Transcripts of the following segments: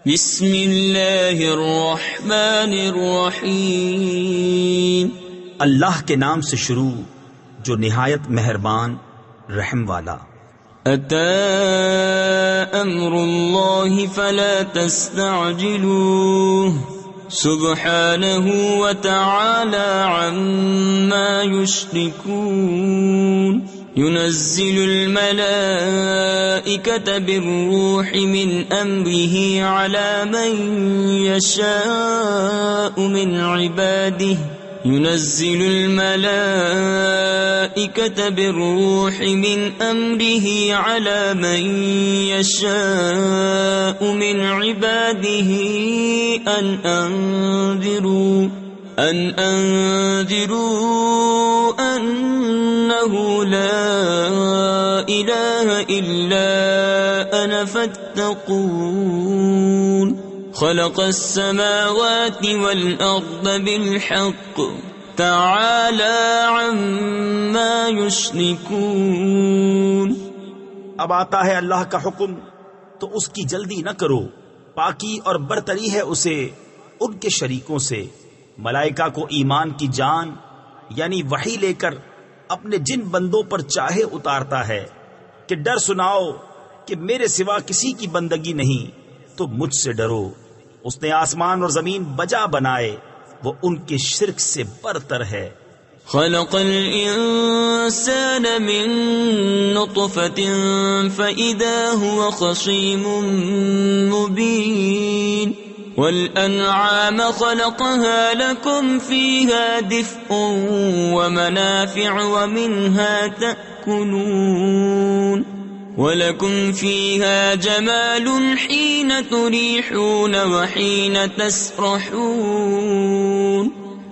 بسم اللہ الرحمن الرحیم، اللہ کے نام سے شروع جو نہایت مہربان رحم والا۔ اتی امر اللہ فلا تستعجلوه سبحانہ وتعالی عما یشرکون۔ ينزل الملائكة بالروح من أمره على من يشاء من عباده ينزل الملائكة بالروح من أمره على من يشاء من عباده أن أنذروا أنه لا إله إلا أنا فاتقون۔ خلق السماوات والأرض بالحق تعالى عما يشركون۔ اب آتا ہے اللہ کا حکم تو اس کی جلدی نہ کرو، پاکی اور برتری ہے اسے ان کے شریکوں سے۔ ملائکہ کو ایمان کی جان یعنی وحی لے کر اپنے جن بندوں پر چاہے اتارتا ہے کہ ڈر سناؤ کہ میرے سوا کسی کی بندگی نہیں تو مجھ سے ڈرو۔ اس نے آسمان اور زمین بجا بنائے، وہ ان کے شرک سے برتر ہے۔ خلق الانسان من نطفة فإذا هو خصيم مبين والأنعام خلقها لكم فيها دفء ومنافع ومنها تأكلون ولكم فيها جمال حين تريحون وحين تسرحون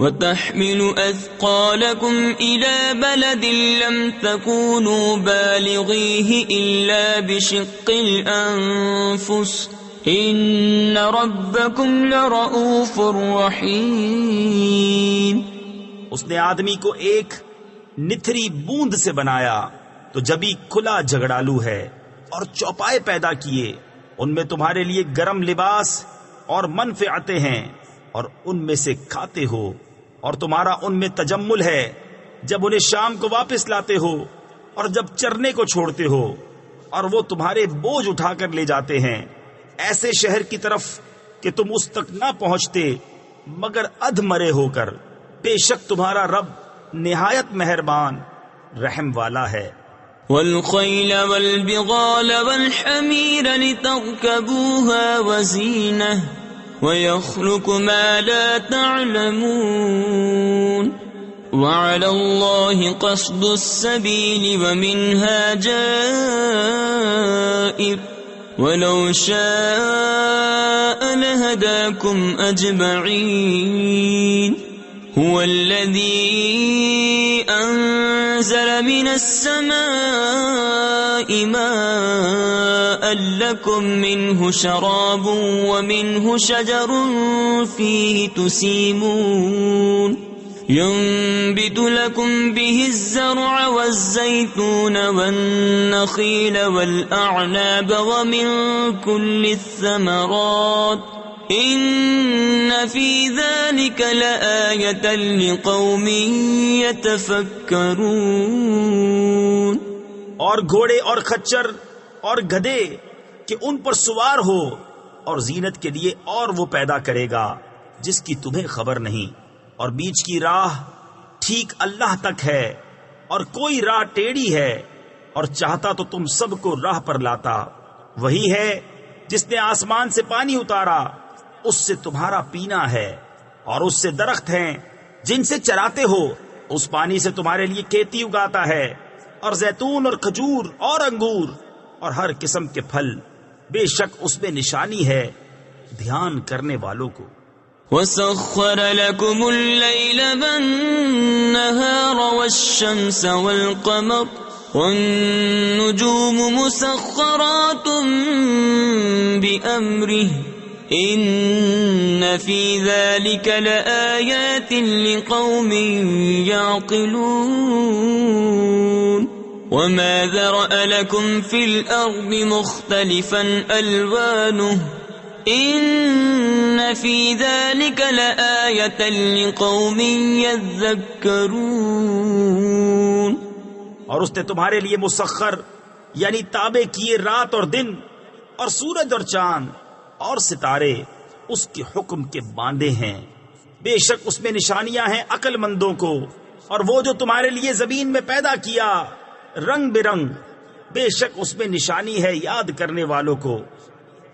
وتحمل أثقالكم إلى بلد لم تكونوا بالغيه إلا بشق الأنفس ان ربکم لرؤوف رحیم۔ اس نے آدمی کو ایک نتھری بوند سے بنایا تو جبھی کھلا جھگڑالو ہے، اور چوپائے پیدا کیے، ان میں تمہارے لیے گرم لباس اور منفعتیں ہیں، اور ان میں سے کھاتے ہو، اور تمہارا ان میں تجمل ہے جب انہیں شام کو واپس لاتے ہو اور جب چرنے کو چھوڑتے ہو، اور وہ تمہارے بوجھ اٹھا کر لے جاتے ہیں ایسے شہر کی طرف کہ تم اس تک نہ پہنچتے مگر ادھ مرے ہو کر۔ بے شک تمہارا رب نہایت مہربان رحم والا ہے۔ والخیل والبغال والحمیر لترکبوها وزینہ ویخلق ما لا تعلمون وعلى الله قصد السبيل ومنها جائر وَلَوْ شَاءَ لَهَدَاكُمْ أَجْمَعِينَ هُوَ الَّذِي أَنزَلَ مِنَ السَّمَاءِ مَاءً لَكُمْ مِنْهُ شَرَابٌ وَمِنْهُ شَجَرٌ فِيهِ تُسِيمُونَ ينبت لكم به الزرع والزيتون والنخيل والأعناب ومن كل الثمرات إن في ذلك لآية لقوم يتفكرون۔ اور گھوڑے اور خچر اور گدھے کہ ان پر سوار ہو، اور زینت کے لیے اور وہ پیدا کرے گا جس کی تمہیں خبر نہیں، اور بیچ کی راہ ٹھیک اللہ تک ہے، اور کوئی راہ ٹیڑھی ہے، اور چاہتا تو تم سب کو راہ پر لاتا۔ وہی ہے جس نے آسمان سے پانی اتارا، اس سے تمہارا پینا ہے، اور اس سے درخت ہیں جن سے چراتے ہو، اس پانی سے تمہارے لیے کھیتی اگاتا ہے، اور زیتون اور کھجور اور انگور اور ہر قسم کے پھل، بے شک اس میں نشانی ہے دھیان کرنے والوں کو۔ وَسَخَّرَ لَكُمُ اللَّيْلَ وَالنَّهَارَ وَالشَّمْسَ وَالْقَمَرَ وَالنُّجُومُ مُسَخَّرَاتٌ بِأَمْرِهِ إِنَّ فِي ذَلِكَ لَآيَاتٍ لِقَوْمٍ يَعْقِلُونَ۔ وَمَا ذَرَأَ لَكُمْ فِي الْأَرْضِ مُخْتَلِفًا أَلْوَانُهُ ان فی ذلک لآیۃ لقوم یذکرون، اور اس نے تمہارے لیے مسخر یعنی تابع کیے رات اور دن اور سورج اور چاند اور ستارے اس کے حکم کے باندھے ہیں، بے شک اس میں نشانیاں ہیں عقل مندوں کو، اور وہ جو تمہارے لیے زمین میں پیدا کیا رنگ برنگ، بے شک اس میں نشانی ہے یاد کرنے والوں کو۔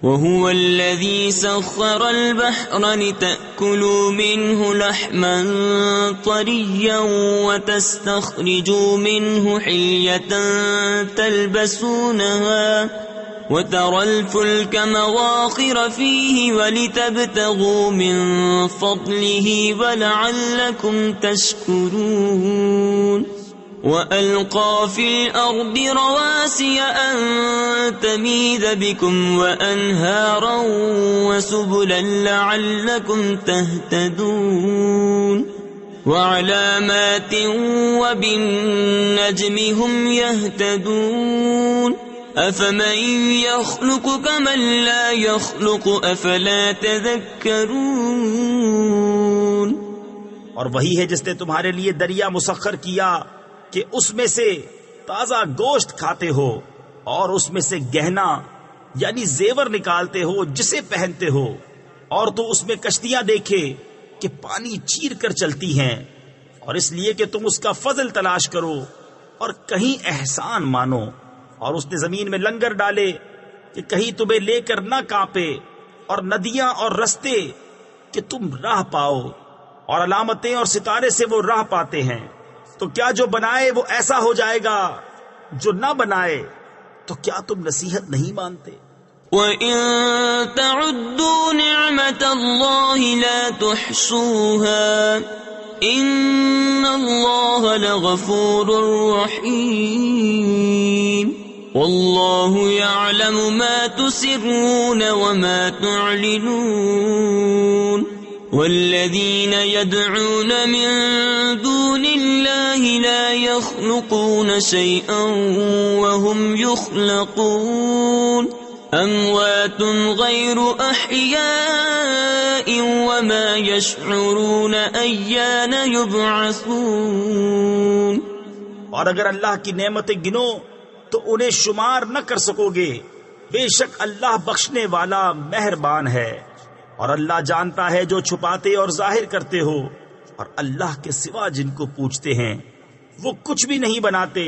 وَهُوَ الَّذِي سَخَّرَ الْبَحْرَ لِتَأْكُلُوا مِنْهُ لَحْمًا طَرِيًّا وَتَسْتَخْرِجُوا مِنْهُ حِلْيَةً تَلْبَسُونَهَا وَتَرَى الْفُلْكَ مَوَاخِرَ فِيهِ وَلِتَبْتَغُوا مِنْ فَضْلِهِ وَلَعَلَّكُمْ تَشْكُرُونَ وَأَلْقَى فِي الْأَرْضِ رَوَاسِيَ أَن تَمِيدَ بِكُمْ وَأَنْهَارًا وَسُبُلًا لَعَلَّكُمْ تَهْتَدُونَ وَعَلَامَاتٍ وَبِالنَّجْمِ هُمْ يَهْتَدُونَ أَفَمَن يَخْلُقُ كَمَن لَّا يَخْلُقُ أَفَلَا تَذَكَّرُونَ۔ اور وہی ہے جس نے تمہارے لیے دریا مسخر کیا کہ اس میں سے تازہ گوشت کھاتے ہو اور اس میں سے گہنا یعنی زیور نکالتے ہو جسے پہنتے ہو، اور تو اس میں کشتیاں دیکھے کہ پانی چیر کر چلتی ہیں، اور اس لیے کہ تم اس کا فضل تلاش کرو اور کہیں احسان مانو، اور اس نے زمین میں لنگر ڈالے کہ کہیں تمہیں لے کر نہ کانپے، اور ندیاں اور رستے کہ تم راہ پاؤ، اور علامتیں اور ستارے سے وہ راہ پاتے ہیں۔ تو کیا جو بنائے وہ ایسا ہو جائے گا، جو نہ بنائے تو کیا تم نصیحت نہیں مانتے؟ وَإِن تَعُدُّوا نِعْمَةَ اللَّهِ لَا تُحْصُوهَا إِنَّ اللَّهَ لَغَفُورٌ رَّحِيمٌ وَاللَّهُ يَعْلَمُ مَا تُسِرُّونَ وَمَا تُعْلِنُونَ وَالَّذِينَ يَدْعُونَ مِن دُونِ اللَّهِ لَا يَخْلُقُونَ شَيْئًا وَهُمْ يُخْلَقُونَ أَمْوَاتٌ غَيْرُ أَحْيَاءٍ وَمَا يَشْعُرُونَ أَيَّانَ يُبْعَثُونَ۔ اور اگر اللہ کی نعمتیں گنو تو انہیں شمار نہ کر سکو گے، بے شک اللہ بخشنے والا مہربان ہے، اور اللہ جانتا ہے جو چھپاتے اور ظاہر کرتے ہو، اور اللہ کے سوا جن کو پوچھتے ہیں وہ کچھ بھی نہیں بناتے،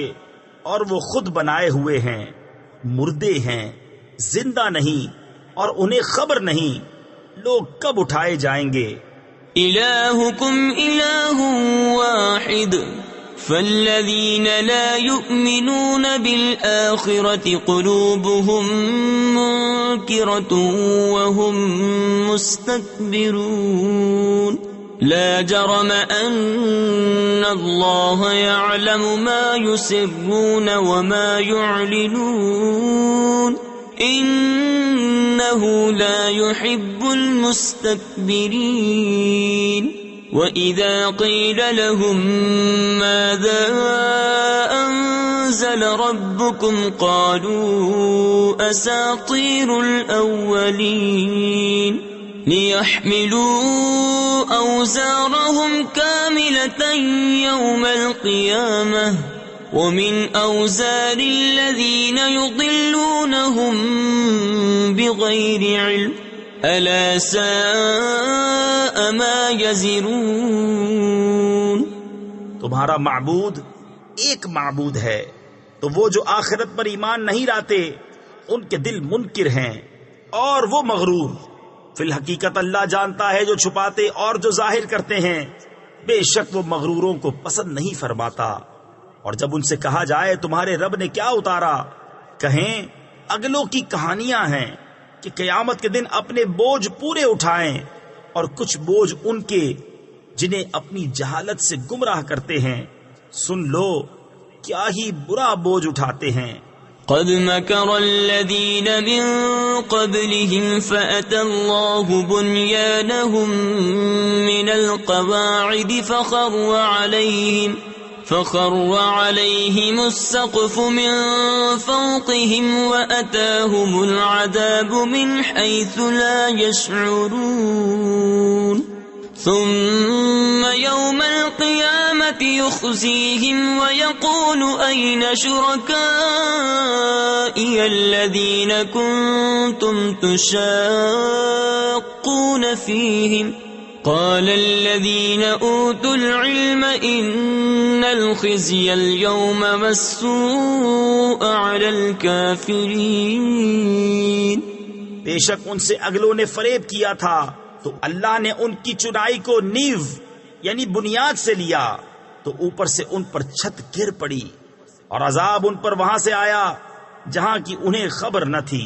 اور وہ خود بنائے ہوئے ہیں، مردے ہیں، زندہ نہیں، اور انہیں خبر نہیں لوگ کب اٹھائے جائیں گے۔ إِلَٰهُكُمْ إِلَٰهٌ وَاحِدٌ فَالَّذِينَ لَا يُؤْمِنُونَ بِالْآخِرَةِ قُلُوبُهُم مُّنكِرَةٌ وَهُم مُّسْتَكْبِرُونَ لَا جَرَمَ أَنَّ اللَّهَ يَعْلَمُ مَا يُسِرُّونَ وَمَا يُعْلِنُونَ إِنَّهُ لَا يُحِبُّ الْمُسْتَكْبِرِينَ وَإِذَا قِيلَ لَهُم مَّاذَا أَنزَلَ رَبُّكُمْ قَالُوا أَسَاطِيرُ الْأَوَّلِينَ لِيَحْمِلُوا أَوْزَارَهُمْ كَامِلَةً يَوْمَ الْقِيَامَةِ وَمِنْ أَوْزَارِ الَّذِينَ يُضِلُّونَهُم بِغَيْرِ عِلْمٍ أَلَا سَاءَ مَا يَزِرُونَ۔ تمہارا معبود ایک معبود ہے، تو وہ جو آخرت پر ایمان نہیں لاتے ان کے دل منکر ہیں اور وہ مغرور۔ فی الحقیقت اللہ جانتا ہے جو چھپاتے اور جو ظاہر کرتے ہیں، بے شک وہ مغروروں کو پسند نہیں فرماتا۔ اور جب ان سے کہا جائے تمہارے رب نے کیا اتارا، کہیں اگلوں کی کہانیاں ہیں کہ قیامت کے دن اپنے بوجھ پورے اٹھائیں، اور کچھ بوجھ ان کے جنہیں اپنی جہالت سے گمراہ کرتے ہیں، سن لو کیا ہی برا بوجھ اٹھاتے ہیں۔ قد مكر الذين من قبلهم فأتى الله بنيانهم من القواعد فخر عليهم السقف من فوقهم وأتاهم العذاب من حيث لا يشعرون ثم يوم القيامة يخزيهم ويقول أين شركائي الذين كنتم تشاقون فيهم قال الذين أوتوا العلم إن الخزي اليوم والسوء على الكافرين. بے شک ان سے اگلوں نے فریب کیا تھا تو اللہ نے ان کی چنائی کو نیو یعنی بنیاد سے لیا تو اوپر سے ان پر چھت گر پڑی اور عذاب ان پر وہاں سے آیا جہاں کی انہیں خبر نہ تھی.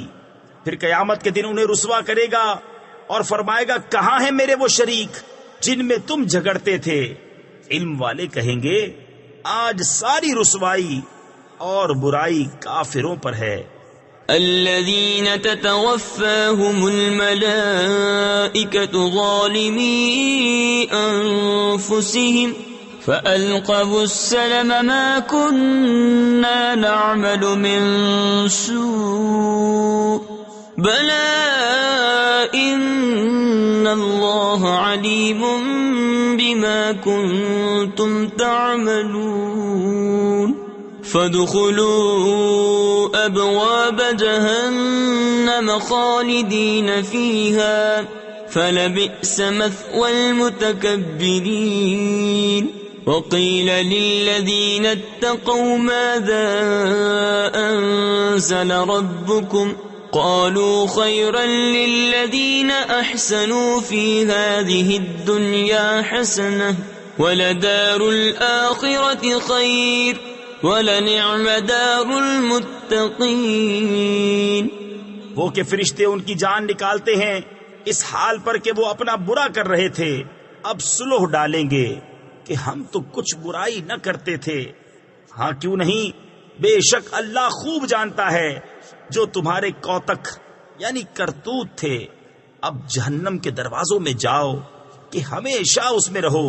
پھر قیامت کے دن انہیں رسوا کرے گا اور فرمائے گا کہاں ہیں میرے وہ شریک جن میں تم جھگڑتے تھے. علم والے کہیں گے آج ساری رسوائی اور برائی کافروں پر ہے. الذين تتوفاهم الملائكة ظالمي أنفسهم فألقوا السلم ما كنا نعمل من سوء بلى إن الله عليم بما كنتم تعملون. فادخلوا أبواب جهنم خالدين فيها فلبئس مثوى المتكبرين. وقيل للذين اتقوا ماذا أنزل ربكم قالوا خيرا للذين أحسنوا في هذه الدنيا حسنة ولدار الآخرة خير وَلَنِعْمَ دَارُ الْمُتَّقِينَ. وہ کہ فرشتے ان کی جان نکالتے ہیں اس حال پر کہ وہ اپنا برا کر رہے تھے اب صلح ڈالیں گے کہ ہم تو کچھ برائی نہ کرتے تھے. ہاں کیوں نہیں، بے شک اللہ خوب جانتا ہے جو تمہارے کوتک یعنی کرتوت تھے. اب جہنم کے دروازوں میں جاؤ کہ ہمیشہ اس میں رہو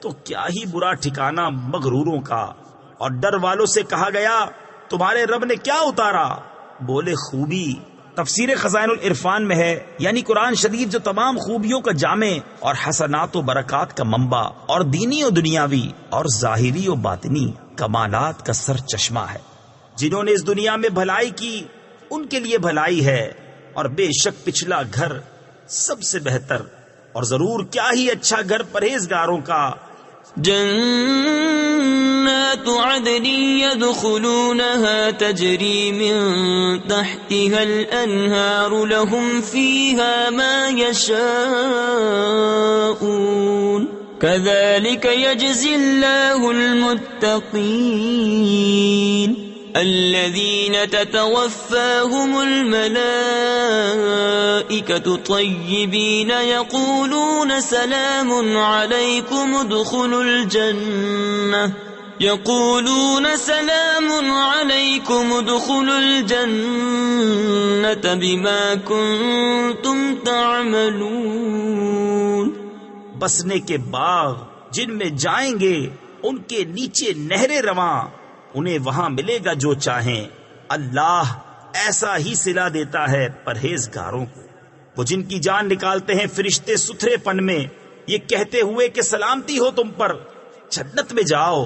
تو کیا ہی برا ٹھکانہ مغروروں کا. اور ڈر والوں سے کہا گیا تمہارے رب نے کیا اتارا؟ بولے خوبی. تفسیر خزائن العرفان میں ہے یعنی قرآن شریف جو تمام خوبیوں کا جامع اور حسنات و برکات کا منبع اور دینی و دنیاوی اور ظاہری و باطنی کمالات کا سر چشمہ ہے. جنہوں نے اس دنیا میں بھلائی کی ان کے لیے بھلائی ہے اور بے شک پچھلا گھر سب سے بہتر اور ضرور کیا ہی اچھا گھر پرہیزگاروں کا. جنات عدن يدخلونها تجري من تحتها الأنهار لهم فيها ما يشاءون كذلك يجزي الله المتقين. الذين تتوفاهم الملائكة طيبين يقولون سلام عليكم ادخلوا الجنة بما كنتم تعملون. بسنے کے باغ جن میں جائیں گے ان کے نیچے نہریں رواں انہیں وہاں ملے گا جو چاہیں. اللہ ایسا ہی صلہ دیتا ہے پرہیزگاروں کو. وہ جن کی جان نکالتے ہیں فرشتے ستھرے پن میں یہ کہتے ہوئے کہ سلامتی ہو تم پر، جنت میں جاؤ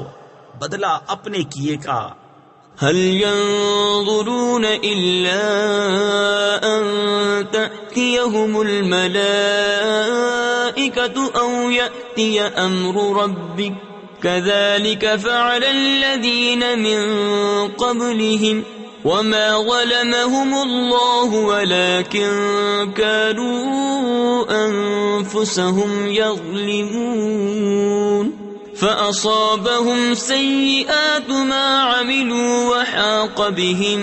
بدلہ اپنے کیے کا. هل ينظرون إلا أن تأتيهم الملائكة أو يأتي أمر ربك كذلك فعل الذين من قبلهم وما ظلمهم الله ولكن كانوا أنفسهم يظلمون. فأصابهم سيئات ما عملوا وحاق بهم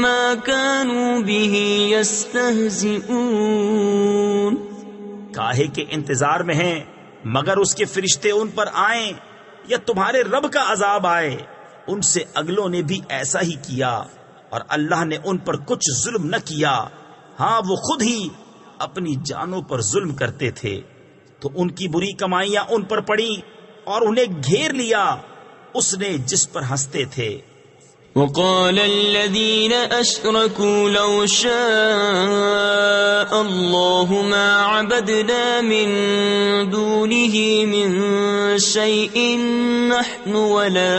ما كانوا به يستهزئون. کاہے کے انتظار میں ہیں مگر اس کے فرشتے ان پر آئیں یا تمہارے رب کا عذاب آئے. ان سے اگلوں نے بھی ایسا ہی کیا اور اللہ نے ان پر کچھ ظلم نہ کیا. ہاں وہ خود ہی اپنی جانوں پر ظلم کرتے تھے تو ان کی بری کمائیاں ان پر پڑیں اور انہیں گھیر لیا. اس نے جس پر ہنستے تھے۔ وقال الذين أشركوا لو شاء الله ما عبدنا من دونه من شيء نحن ولا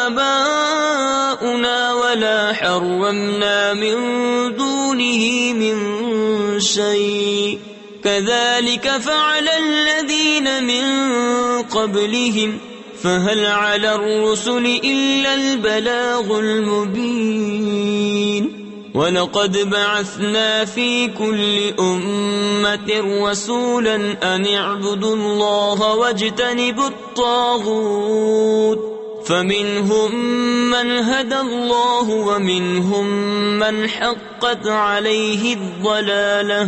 آباؤنا ولا حرمنا من دونه من شيء كذلك فعل الذين من قبلهم فهل على الرسل إلا البلاغ المبين وَلَقَدْ بَعَثْنَا فِي كُلِّ أُمَّةٍ رَسُولًا أَنِ اعْبُدُوا اللَّهَ وَاجْتَنِبُوا الطَّاغُوتَ فَمِنْهُمْ مَنْ هَدَى اللَّهُ وَمِنْهُمْ مَنْ حَقَّتْ عَلَيْهِ الضَّلَالَةُ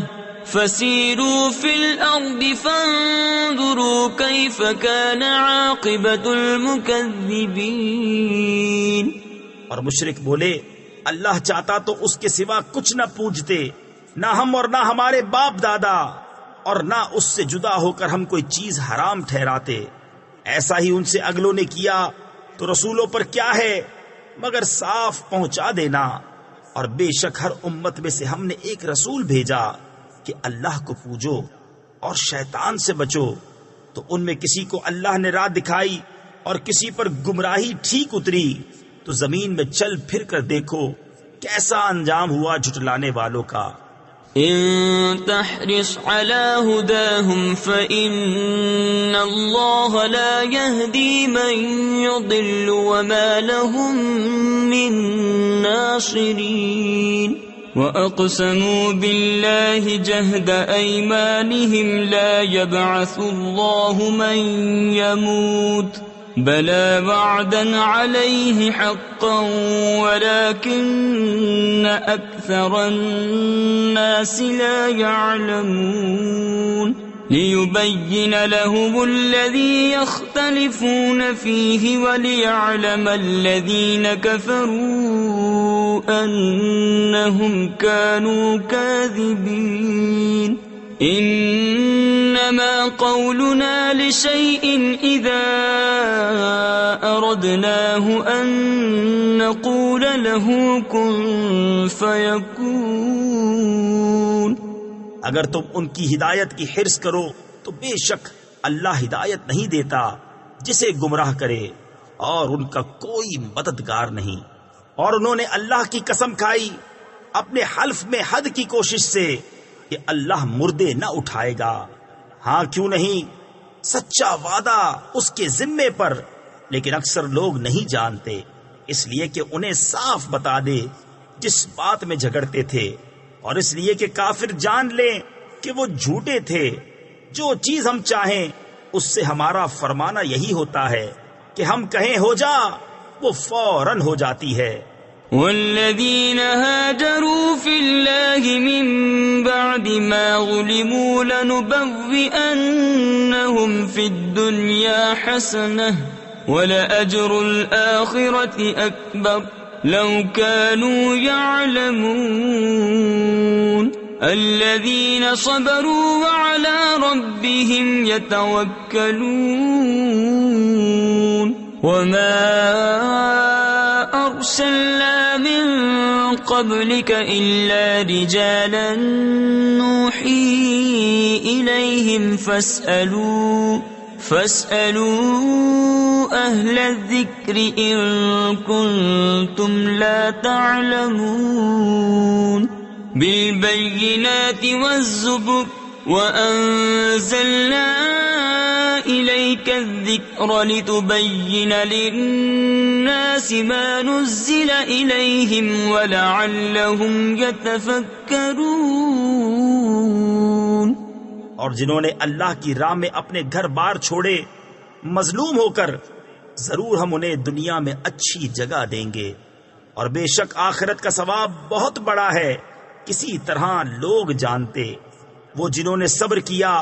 فَسِيرُوا فِي الْأَرْضِ فَانظُرُوا كَيْفَ كَانَ عَاقِبَةُ الْمُكَذِّبِينَ۔ اور مشرک بولے اللہ چاہتا تو اس کے سوا کچھ نہ پوجتے، نہ ہم اور نہ ہمارے باپ دادا، اور نہ اس سے جدا ہو کر ہم کوئی چیز حرام ٹھہراتے۔ ایسا ہی ان سے اگلوں نے کیا تو رسولوں پر کیا ہے مگر صاف پہنچا دینا۔ اور بے شک ہر امت میں سے ہم نے ایک رسول بھیجا کہ اللہ کو پوجو اور شیطان سے بچو، تو ان میں کسی کو اللہ نے راہ دکھائی اور کسی پر گمراہی ٹھیک اتری، تو زمین میں چل پھر کر دیکھو کیسا انجام ہوا جھٹلانے والوں کا۔ ان تحرص على هداهم فإن الله لا يهدي من يضل وما لهم من ناصرين وأقسموا بالله جهد أيمانهم لا يبعث الله من يموت بلى وعدا عليه حقا ولكن أكثر الناس لا يعلمون ليبين لهم الذي يختلفون فيه وليعلم الذين كفروا أنهم كانوا كاذبين۔ انما قولنا لشيء اذا اردناه ان نقول له كن فيكون۔ اگر تم ان کی ہدایت کی حرص کرو تو بے شک اللہ ہدایت نہیں دیتا جسے گمراہ کرے، اور ان کا کوئی مددگار نہیں۔ اور انہوں نے اللہ کی قسم کھائی اپنے حلف میں حد کی کوشش سے کہ اللہ مردے نہ اٹھائے گا۔ ہاں کیوں نہیں، سچا وعدہ اس کے ذمے پر، لیکن اکثر لوگ نہیں جانتے، اس لیے کہ انہیں صاف بتا دے جس بات میں جھگڑتے تھے، اور اس لیے کہ کافر جان لیں کہ وہ جھوٹے تھے۔ جو چیز ہم چاہیں اس سے ہمارا فرمانا یہی ہوتا ہے کہ ہم کہیں ہو جا، وہ فوراً ہو جاتی ہے۔ والذين هاجروا في الله من بعد ما غلبوا لنبوئنهم في الدنيا حسنة ولأجر الآخرة أكبر لو كانوا يعلمون الذين صبروا وعلى ربهم يتوكلون وما أرسلنا من قبلك إلا رجالا نوحي إليهم فاسألوا أهل الذكر إن كنتم لا تعلمون بالبينات والزبر وأنزلنا إليك الذكر لتبين للناس ما نزل إليهم ولعلهم يتفكرون۔ اور جنہوں نے اللہ کی راہ میں اپنے گھر بار چھوڑے مظلوم ہو کر، ضرور ہم انہیں دنیا میں اچھی جگہ دیں گے، اور بے شک آخرت کا ثواب بہت بڑا ہے، کسی طرح لوگ جانتے۔ وہ جنہوں نے صبر کیا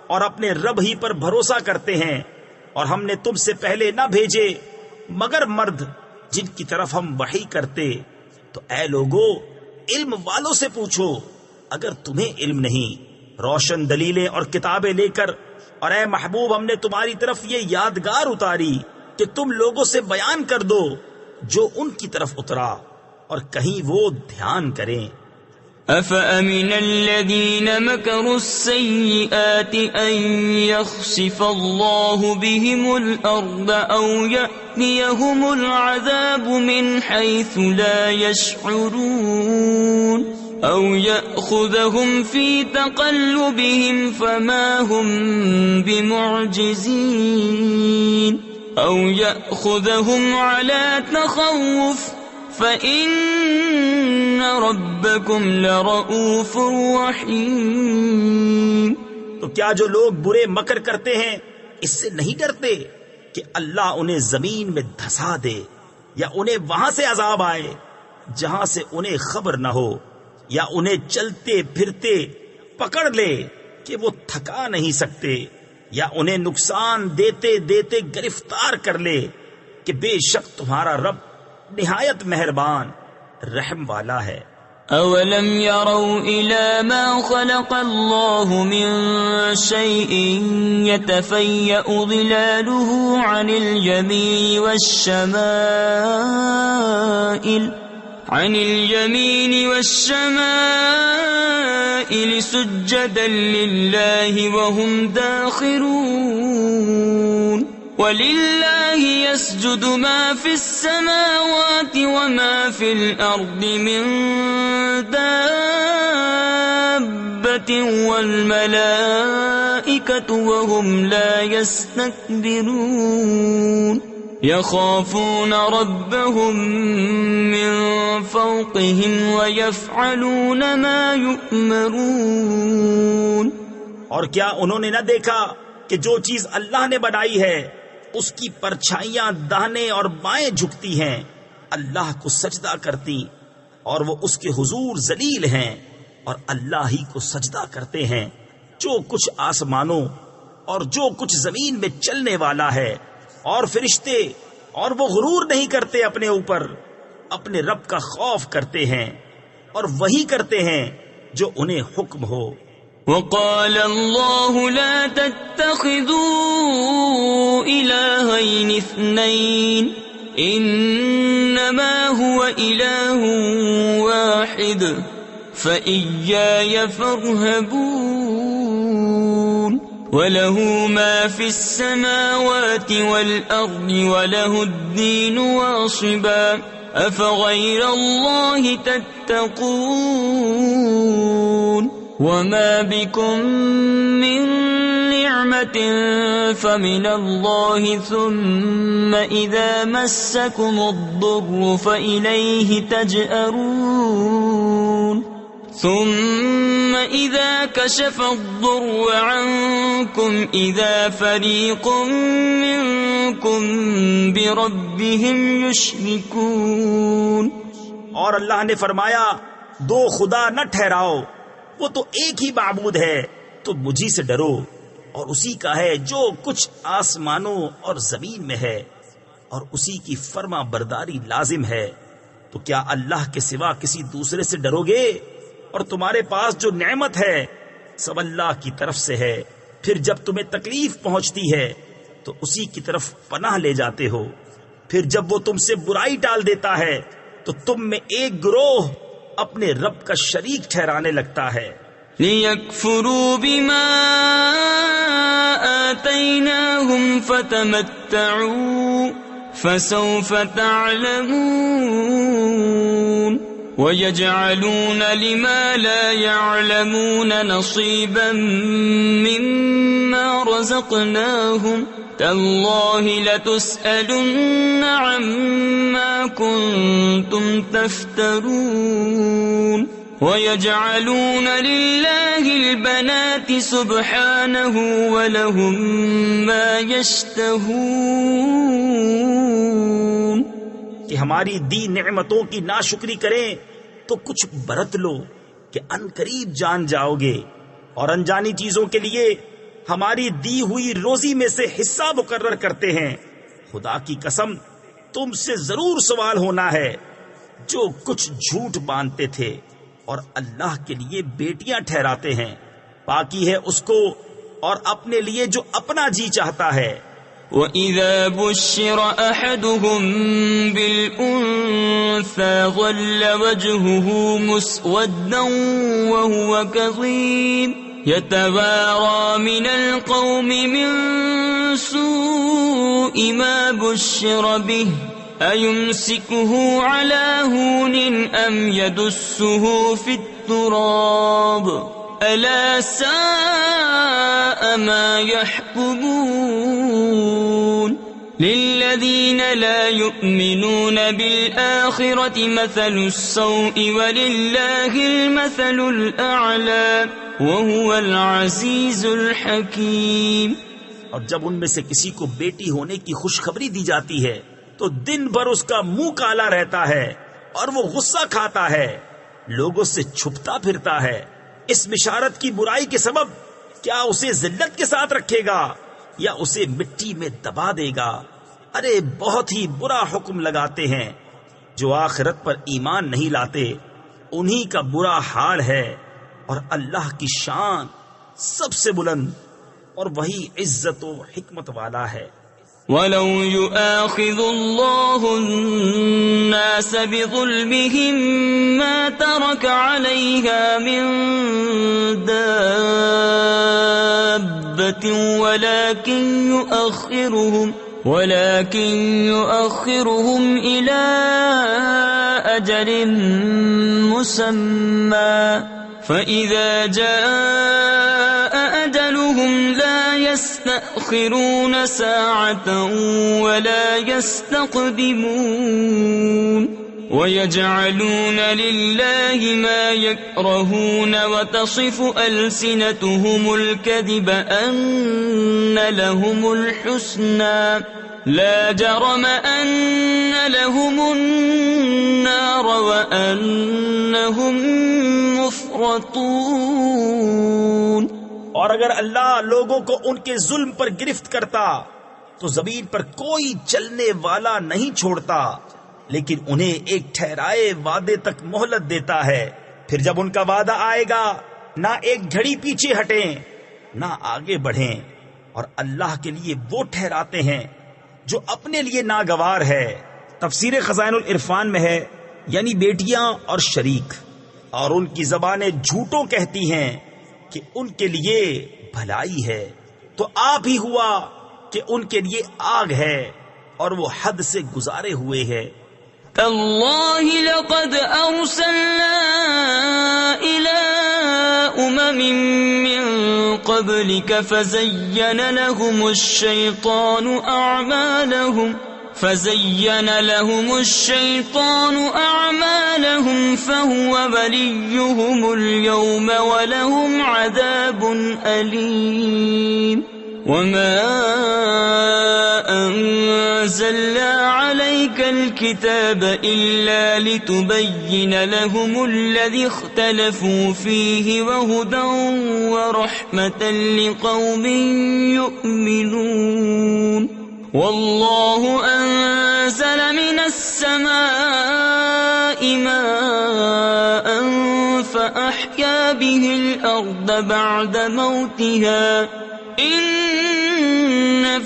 اور اپنے رب ہی پر بھروسہ کرتے ہیں، اور ہم نے تم سے پہلے نہ بھیجے مگر مرد جن کی طرف ہم وحی کرتے، تو اے لوگو علم والوں سے پوچھو اگر تمہیں علم نہیں، روشن دلیلیں اور کتابیں لے کر، اور اے محبوب ہم نے تمہاری طرف یہ یادگار اتاری کہ تم لوگوں سے بیان کر دو جو ان کی طرف اترا، اور کہیں وہ دھیان کریں۔ أَفَأَمِنَ الَّذِينَ مَكَرُوا السَّيِّئَاتِ أَن يَخْسِفَ اللَّهُ بِهِمُ الْأَرْضَ أَوْ يَأْتِيَهُمُ الْعَذَابُ مِنْ حَيْثُ لَا يَشْعُرُونَ أَوْ يَأْخُذَهُمْ فِي تَقَلُّبِهِمْ فَمَا هُمْ بِمُعْجِزِينَ أَوْ يَأْخُذَهُمْ عَلَى تَخَوُّفٍ فَإِنَّ رَبَّكُمْ لَرَؤُوفٌ رَحِيمٌ۔ تو کیا جو لوگ برے مکر کرتے ہیں اس سے نہیں ڈرتے کہ اللہ انہیں زمین میں دھسا دے، یا انہیں وہاں سے عذاب آئے جہاں سے انہیں خبر نہ ہو، یا انہیں چلتے پھرتے پکڑ لے کہ وہ تھکا نہیں سکتے، یا انہیں نقصان دیتے دیتے گرفتار کر لے کہ بے شک تمہارا رب نہایت مہربان رحم والا ہے۔ أَوَلَمْ يَرَوْا إِلَى مَا خَلَقَ اللَّهُ مِنْ شَيْءٍ يَتَفَيَّأُ ظِلَالُهُ عَنِ الْيَمِينِ وَالشَّمَائِلِ سُجَّدًا لِلَّهِ وَهُمْ دَاخِرُونَ وَلِلَّهِ يَسْجُدُ مَا فِي السَّمَاوَاتِ وَمَا فِي الْأَرْضِ مِن دَابَّةٍ وَالْمَلَائِكَةُ وَهُمْ لَا يَسْتَكْبِرُونَ يَخَافُونَ رَبَّهُم مِّن فَوْقِهِمْ وَيَفْعَلُونَ مَا يُؤْمَرُونَ۔ اور کیا انہوں نے نہ دیکھا کہ جو چیز اللہ نے بنائی ہے اس کی پرچھائیاں داہنے اور بائیں جھکتی ہیں، اللہ کو سجدہ کرتی، اور وہ اس کے حضور ذلیل ہیں، اور اللہ ہی کو سجدہ کرتے ہیں۔ جو کچھ آسمانوں اور جو کچھ زمین میں چلنے والا ہے، اور فرشتے، اور وہ غرور نہیں کرتے اپنے اوپر، اپنے رب کا خوف کرتے ہیں، اور وہی کرتے ہیں جو انہیں حکم ہو۔ وَقَالَ اللَّهُ لَا تَتَّخِذُوا إِلَٰهَيْنِ اثْنَيْنِ إِنَّمَا هُوَ إِلَٰهٌ وَاحِدٌ فَإِيَّايَ فَارْهَبُونِ وَلَهُ مَا فِي السَّمَاوَاتِ وَالْأَرْضِ وَلَهُ الدِّينُ وَاصِبًا أَفَغَيْرَ اللَّهِ تَتَّقُونَ وَمَا بِكُم مِّن نِّعْمَةٍ فَمِنَ اللَّهِ ثُمَّ إِذَا مَسَّكُمُ الضُّرُّ فَإِلَيْهِ تَجْأَرُونَ ثُمَّ إِذَا كَشَفَ الضُّرَّ عَنكُمْ إِذَا فَرِيقٌ مِّنكُم بِرَبِّهِمْ يُشْرِكُونَ۔ اور اللہ نے فرمایا، دو خدا نہ ٹھہراؤ، وہ تو ایک ہی معبود ہے، تو مجھی سے ڈرو، اور اسی کا ہے جو کچھ آسمانوں اور زمین میں ہے، اور اسی کی فرما برداری لازم ہے۔ تو کیا اللہ کے سوا کسی دوسرے سے ڈرو گے؟ اور تمہارے پاس جو نعمت ہے سب اللہ کی طرف سے ہے، پھر جب تمہیں تکلیف پہنچتی ہے تو اسی کی طرف پناہ لے جاتے ہو، پھر جب وہ تم سے برائی ٹال دیتا ہے تو تم میں ایک گروہ اپنے رب کا شریک ٹھہرانے لگتا ہے۔ لِيَكْفُرُوا بِمَا آتَيْنَاهُمْ فَتَمَتَّعُوا فَسَوْفَ تَعْلَمُونَ وَيَجْعَلُونَ لِمَا لَا يَعْلَمُونَ نَصِيبًا مِّمَّا رَزَقْنَاهُمْ تَاللَّهِ لَتُسْأَلُنَّ عَمَّا كُنتُمْ تَفْتَرُونَ وَيَجْعَلُونَ لِلَّهِ الْبَنَاتِ سُبْحَانَهُ وَلَهُم مَّا يَشْتَهُونَ۔ کہ ہماری دی نعمتوں کی ناشکری کریں تو کچھ برت لو کہ ان قریب جان جاؤ گے، اور انجانی چیزوں کے لیے ہماری دی ہوئی روزی میں سے حصہ مقرر کرتے ہیں۔ خدا کی قسم تم سے ضرور سوال ہونا ہے جو کچھ جھوٹ باندھتے تھے اور اللہ کے لیے بیٹیاں ٹھہراتے ہیں۔ پاکی ہے اس کو اور اپنے لیے جو اپنا جی چاہتا ہے۔ وَإِذَا بُشِّرَ أَحَدُهُم بِالْأُنثَىٰ ظَلَّ وَجْهُهُ مُسْوَدًّا وَهُوَ كَظِيمٌ يَتَوَارَىٰ مِنَ الْقَوْمِ مِن سُوءِ مَا بُشِّرَ بِهِ أَيُمْسِكُهُ عَلَىٰ هُونٍ أَمْ يَدُسُّهُ فِي التُّرَابِ أَلَا سَاءَ مَا يَحْكُمُونَ لِلَّذِينَ لَا يُؤْمِنُونَ بِالْآخِرَةِ مَثَلُ السَّوْءِ وَلِلَّهِ الْمَثَلُ الْأَعْلَىٰ وَهُوَ الْعَزِيزُ الْحَكِيمُ۔ اور جب ان میں سے کسی کو بیٹی ہونے کی خوشخبری دی جاتی ہے تو دن بھر اس کا منہ کالا رہتا ہے اور وہ غصہ کھاتا ہے، لوگوں سے چھپتا پھرتا ہے۔ اس بشارت کی برائی کے سبب کیا اسے ذلت کے ساتھ رکھے گا یا اسے مٹی میں دبا دے گا؟ ارے بہت ہی برا حکم لگاتے ہیں۔ جو آخرت پر ایمان نہیں لاتے انہی کا برا حال ہے، اور اللہ کی شان سب سے بلند اور وہی عزت و حکمت والا ہے۔ وَلَوْ يُؤَاخِذُ اللَّهُ النَّاسَ بِظُلْمِهِمْ مَا تَرَكَ عَلَيْهَا مِن دَابَّةٍ وَلَكِنْ يُؤَخِّرُهُمْ إِلَىٰ أَجَلٍ مُّسَمًّى فَإِذَا جَاءَ أَجَلُهُمْ لَا يَسْتَأْخِرُونَ سَاعَةً وَلَا يَسْتَقْدِمُونَ وَيَجْعَلُونَ لِلَّهِ مَا يَكْرَهُونَ وَتَصِفُ أَلْسِنَتُهُمُ الْكَذِبَ أَنَّ لَهُمُ الْحُسْنَىٰ لَا جَرَمَ أَنَّ لَهُمُ النَّارَ وَأَنَّهُمْ مُفْرَطُونَ۔ اور اگر اللہ لوگوں کو ان کے ظلم پر گرفت کرتا تو زمین پر کوئی چلنے والا نہیں چھوڑتا، لیکن انہیں ایک ٹھہرائے وعدے تک مہلت دیتا ہے۔ پھر جب ان کا وعدہ آئے گا نہ ایک گھڑی پیچھے ہٹیں نہ آگے بڑھیں، اور اللہ کے لیے وہ ٹھہراتے ہیں جو اپنے لیے ناگوار ہے۔ تفسیر خزائن العرفان میں ہے یعنی بیٹیاں اور شریک، اور ان کی زبانیں جھوٹوں کہتی ہیں کہ ان کے لیے بھلائی ہے، تو آپ ہی ہوا کہ ان کے لیے آگ ہے اور وہ حد سے گزارے ہوئے ہے۔ تاللہ لقد ارسلنا الى امم من قبلك فزين لهم الشيطان اعمالهم فهو وليهم اليوم ولهم عذاب اليم وما انزلنا عليك الكتاب الا لتبين لهم الذي اختلفوا فيه وهدى ورحمة لقوم يؤمنون والله انزل من السماء ماء فأحيا به الأرض بعد موتها ان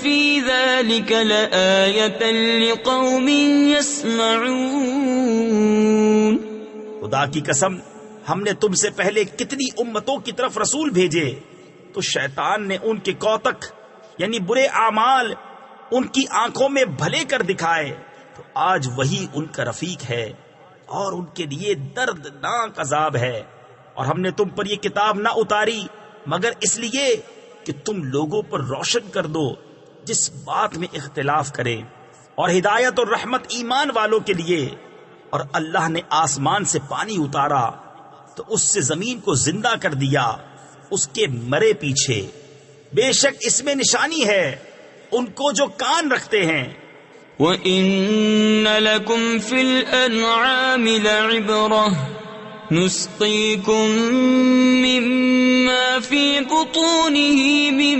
فی ذلک لآیۃ لقوم یسمعون۔ خدا کی قسم ہم نے تم سے پہلے کتنی امتوں کی طرف رسول بھیجے تو شیطان نے ان کے کوتک یعنی برے اعمال ان کی آنکھوں میں بھلے کر دکھائے، تو آج وہی ان کا رفیق ہے اور ان کے لیے دردناک عذاب ہے۔ اور ہم نے تم پر یہ کتاب نہ اتاری مگر اس لیے کہ تم لوگوں پر روشن کر دو جس بات میں اختلاف کرے، اور ہدایت اور رحمت ایمان والوں کے لیے۔ اور اللہ نے آسمان سے پانی اتارا تو اس سے زمین کو زندہ کر دیا اس کے مرے پیچھے، بے شک اس میں نشانی ہے ان کو جو کان رکھتے ہیں۔ وَإِنَّ لَكُمْ فِي الْأَنْعَامِ لَعِبْرَةً نسقيكم مما في بطونه من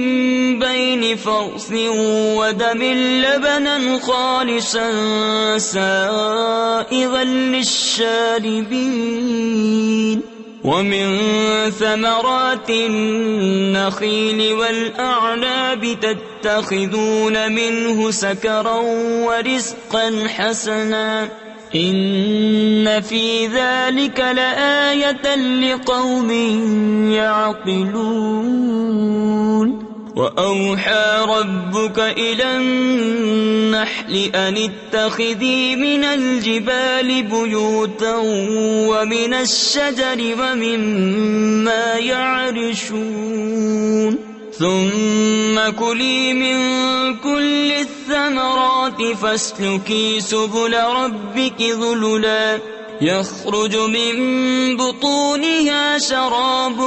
بين فرث ودم لبنا خالصا سائغا للشاربين ومن ثمرات النخيل والأعناب تتخذون منه سكرا ورزقا حسنا إن في ذلك لآية لقوم يعقلون وأوحى ربك إلى النحل أن اتخذي من الجبال بيوتا ومن الشجر ومما يعرشون ثم كلي من كل الثمرات فاسلكي سبل ربك ذللا يخرج من بطونها شراب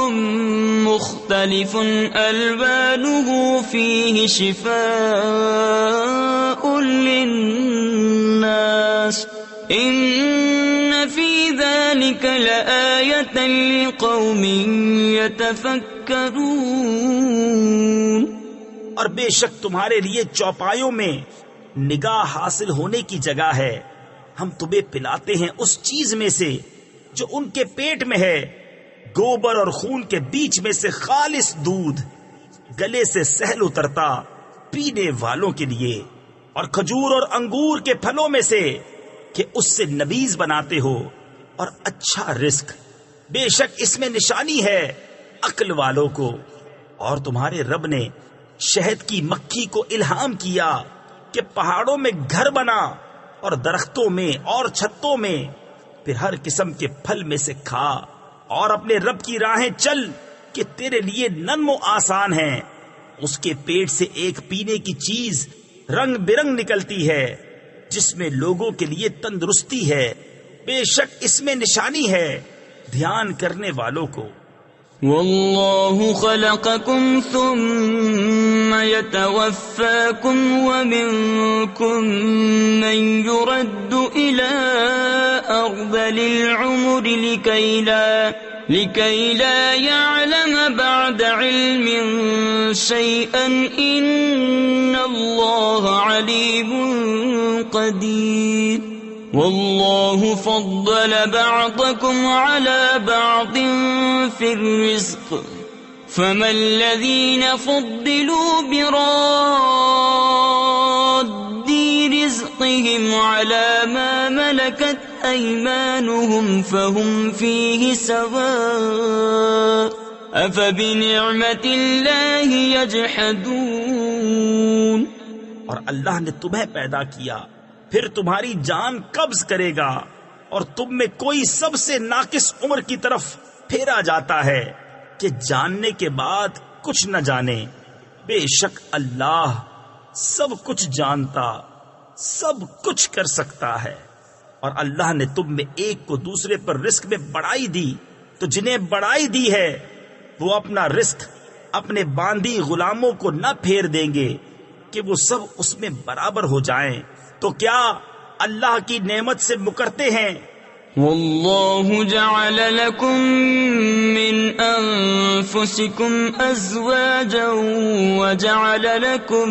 مختلف ألوانه فيه شفاء للناس إن في ذلك لآية لقوم يتفكرون. اور بے شک تمہارے لیے چوپایوں میں نگاہ حاصل ہونے کی جگہ ہے. ہم تمہیں پلاتے ہیں اس چیز میں سے جو ان کے پیٹ میں ہے، گوبر اور خون کے بیچ میں سے خالص دودھ، گلے سے سہل اترتا پینے والوں کے لیے، اور کھجور اور انگور کے پھلوں میں سے کہ اس سے نبیذ بناتے ہو، اور اچھا رزق. بے شک اس میں نشانی ہے عقل والوں کو. اور تمہارے رب نے شہد کی مکھی کو الہام کیا کہ پہاڑوں میں گھر بنا اور درختوں میں اور چھتوں میں، پھر ہر قسم کے پھل میں سے کھا اور اپنے رب کی راہیں چل کہ تیرے لیے نرم و آسان ہیں. اس کے پیٹ سے ایک پینے کی چیز رنگ برنگ نکلتی ہے جس میں لوگوں کے لیے تندرستی ہے. بے شک اس میں نشانی ہے دھیان کرنے والوں کو. واللہ خلقکم ثم يتوفاکم ومنکم من يرد الى ارذل العمر لكي لا يعلم بعد علم شيئا ان اللہ علیم قدیر. والله فضل بعضكم على بعض في الرزق فما الذين فضلوا براد رزقهم على ما ملكت أيمانهم فهم فيه سواء أفبنعمة الله يجحدون. اور اللہ نے تمہیں پیدا کیا، پھر تمہاری جان قبض کرے گا، اور تم میں کوئی سب سے ناقص عمر کی طرف پھیرا جاتا ہے کہ جاننے کے بعد کچھ نہ جانے. بے شک اللہ سب کچھ جانتا، سب کچھ کر سکتا ہے. اور اللہ نے تم میں ایک کو دوسرے پر رزق میں بڑائی دی، تو جنہیں بڑائی دی ہے وہ اپنا رزق اپنے باندی غلاموں کو نہ پھیر دیں گے کہ وہ سب اس میں برابر ہو جائیں. تو کیا اللہ کی نعمت سے مکرتے ہیں؟ واللہ جعل لکم من انفسکم ازواجا وجعل لکم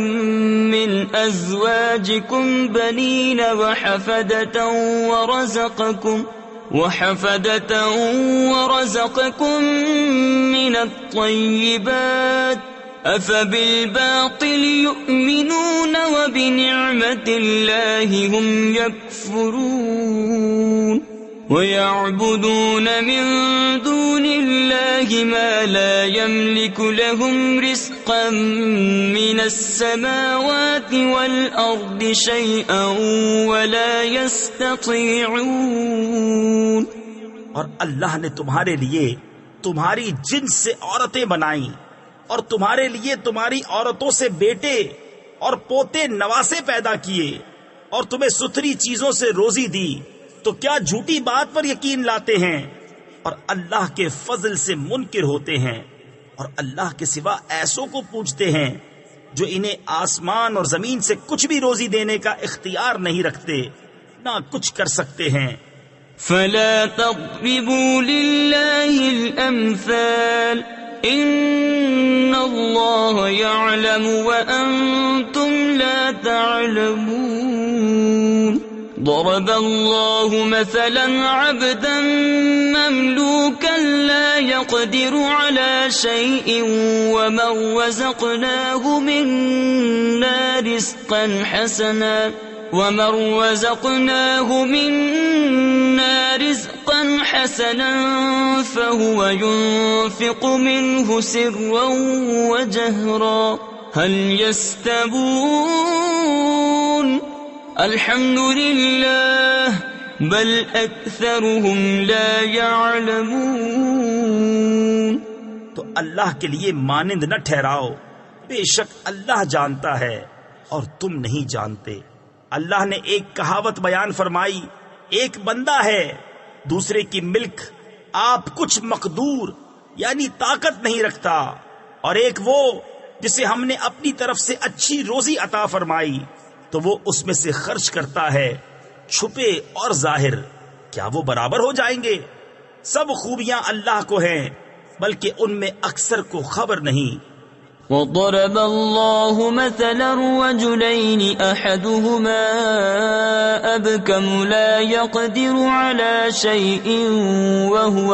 من ازواجکم بنین وحفدة ورزقكم من الطیبات أفبالباطل يؤمنون وبنعمة الله هم يكفرون ويعبدون من دون الله ما لا يملك لهم رزقا من السماوات والأرض شيئا ولا يستطيعون. اور اللہ نے تمہارے لیے تمہاری جنس سے عورتیں بنائیں اور تمہارے لیے تمہاری عورتوں سے بیٹے اور پوتے نواسے پیدا کیے اور تمہیں ستھری چیزوں سے روزی دی. تو کیا جھوٹی بات پر یقین لاتے ہیں اور اللہ کے فضل سے منکر ہوتے ہیں اور اللہ کے سوا ایسوں کو پوچھتے ہیں جو انہیں آسمان اور زمین سے کچھ بھی روزی دینے کا اختیار نہیں رکھتے نہ کچھ کر سکتے ہیں. فلا تضربوا لله الامثال ان اللہ یعلم وانتم لا تعلمون. ضرب الله مثلا عبدا مملوكا لا يقدر على شيء ومن رزقناه منا رزقا حسنا فهو ينفق منه سرا وجهرا هل يستوون الحمد لله بل اکثرهم لا يعلمون۔ تو اللہ کے لیے مانند نہ ٹھہراؤ، بے شک اللہ جانتا ہے اور تم نہیں جانتے۔ اللہ نے ایک کہاوت بیان فرمائی، ایک بندہ ہے دوسرے کی ملک آپ کچھ مقدور یعنی طاقت نہیں رکھتا، اور ایک وہ جسے ہم نے اپنی طرف سے اچھی روزی عطا فرمائی تو وہ اس میں سے خرچ کرتا ہے، چھپے اور ظاہر، کیا وہ برابر ہو جائیں گے؟ سب خوبیاں اللہ کو ہیں بلکہ ان میں اکثر کو خبر نہیں۔ وضرب الله مثلا رجلين أحدهما أبكم لا يقدر على شيء وهو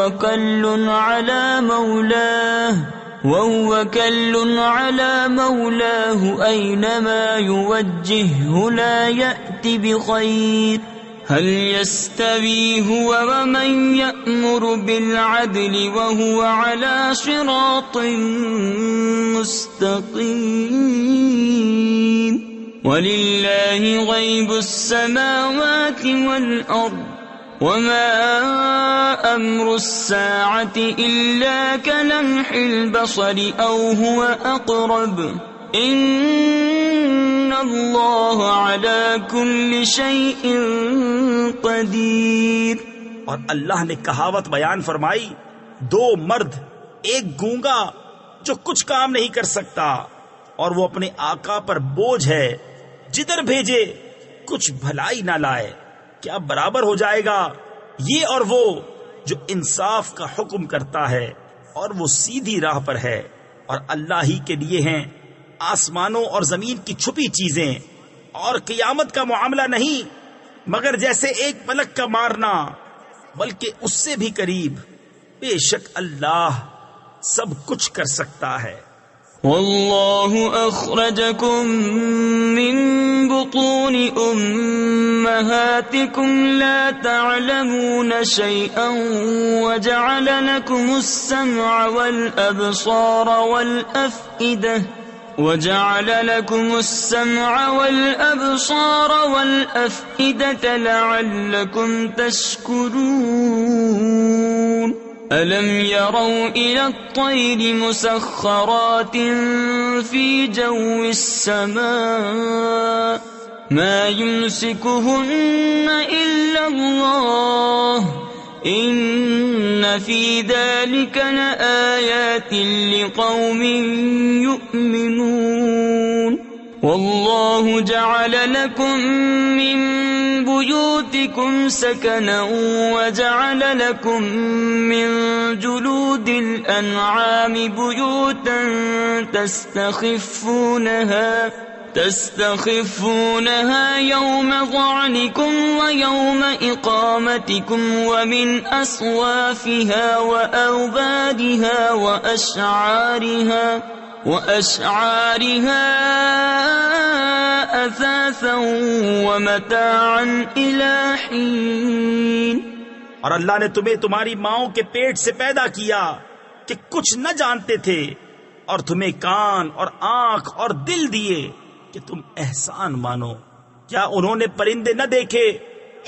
كل على مولاه أينما يوجهه لا يأتي بخير هل يستوي هو ومن يأمر بالعدل وهو على صراط مستقيم ولله غيب السماوات والأرض وما أمر الساعة إلا كلمح البصر أو هو أقرب إن الله على كل شيء قدير۔ اور اللہ نے کہاوت بیان فرمائی، دو مرد، ایک گونگا جو کچھ کام نہیں کر سکتا اور وہ اپنے آقا پر بوجھ ہے، جدھر بھیجے کچھ بھلائی نہ لائے، کیا برابر ہو جائے گا؟ یہ اور وہ جو انصاف کا حکم کرتا ہے اور وہ سیدھی راہ پر ہے، اور اللہ ہی کے لیے ہیں آسمانوں اور زمین کی چھپی چیزیں، اور قیامت کا معاملہ نہیں مگر جیسے ایک پلک کا مارنا، بلکہ اس سے بھی قریب۔ بے شک اللہ سب کچھ کر سکتا ہے۔ والله أخرجكم من بطون أمهاتكم لا تعلمون شيئا وجعل لكم السمع والأبصار والأفئدة لعلكم تشكرون۔ ألم يروا إلى الطير مسخرات في جو السماء ما يمسكهن إلا الله إن في ذلك لآيات لقوم يؤمنون۔ والله جعل لكم من بيوتكم سكنا وجعل لكم من جلود الأنعام بيوتا تستخفونها يوم ظعنكم ويوم إقامتكم ومن أصوافها وأوبارها وأشعارها أثاثا ومتاعا إلى حين۔ اور اللہ نے تمہیں تمہاری ماؤں کے پیٹ سے پیدا کیا کہ کچھ نہ جانتے تھے، اور تمہیں کان اور آنکھ اور دل دیے کہ تم احسان مانو۔ کیا انہوں نے پرندے نہ دیکھے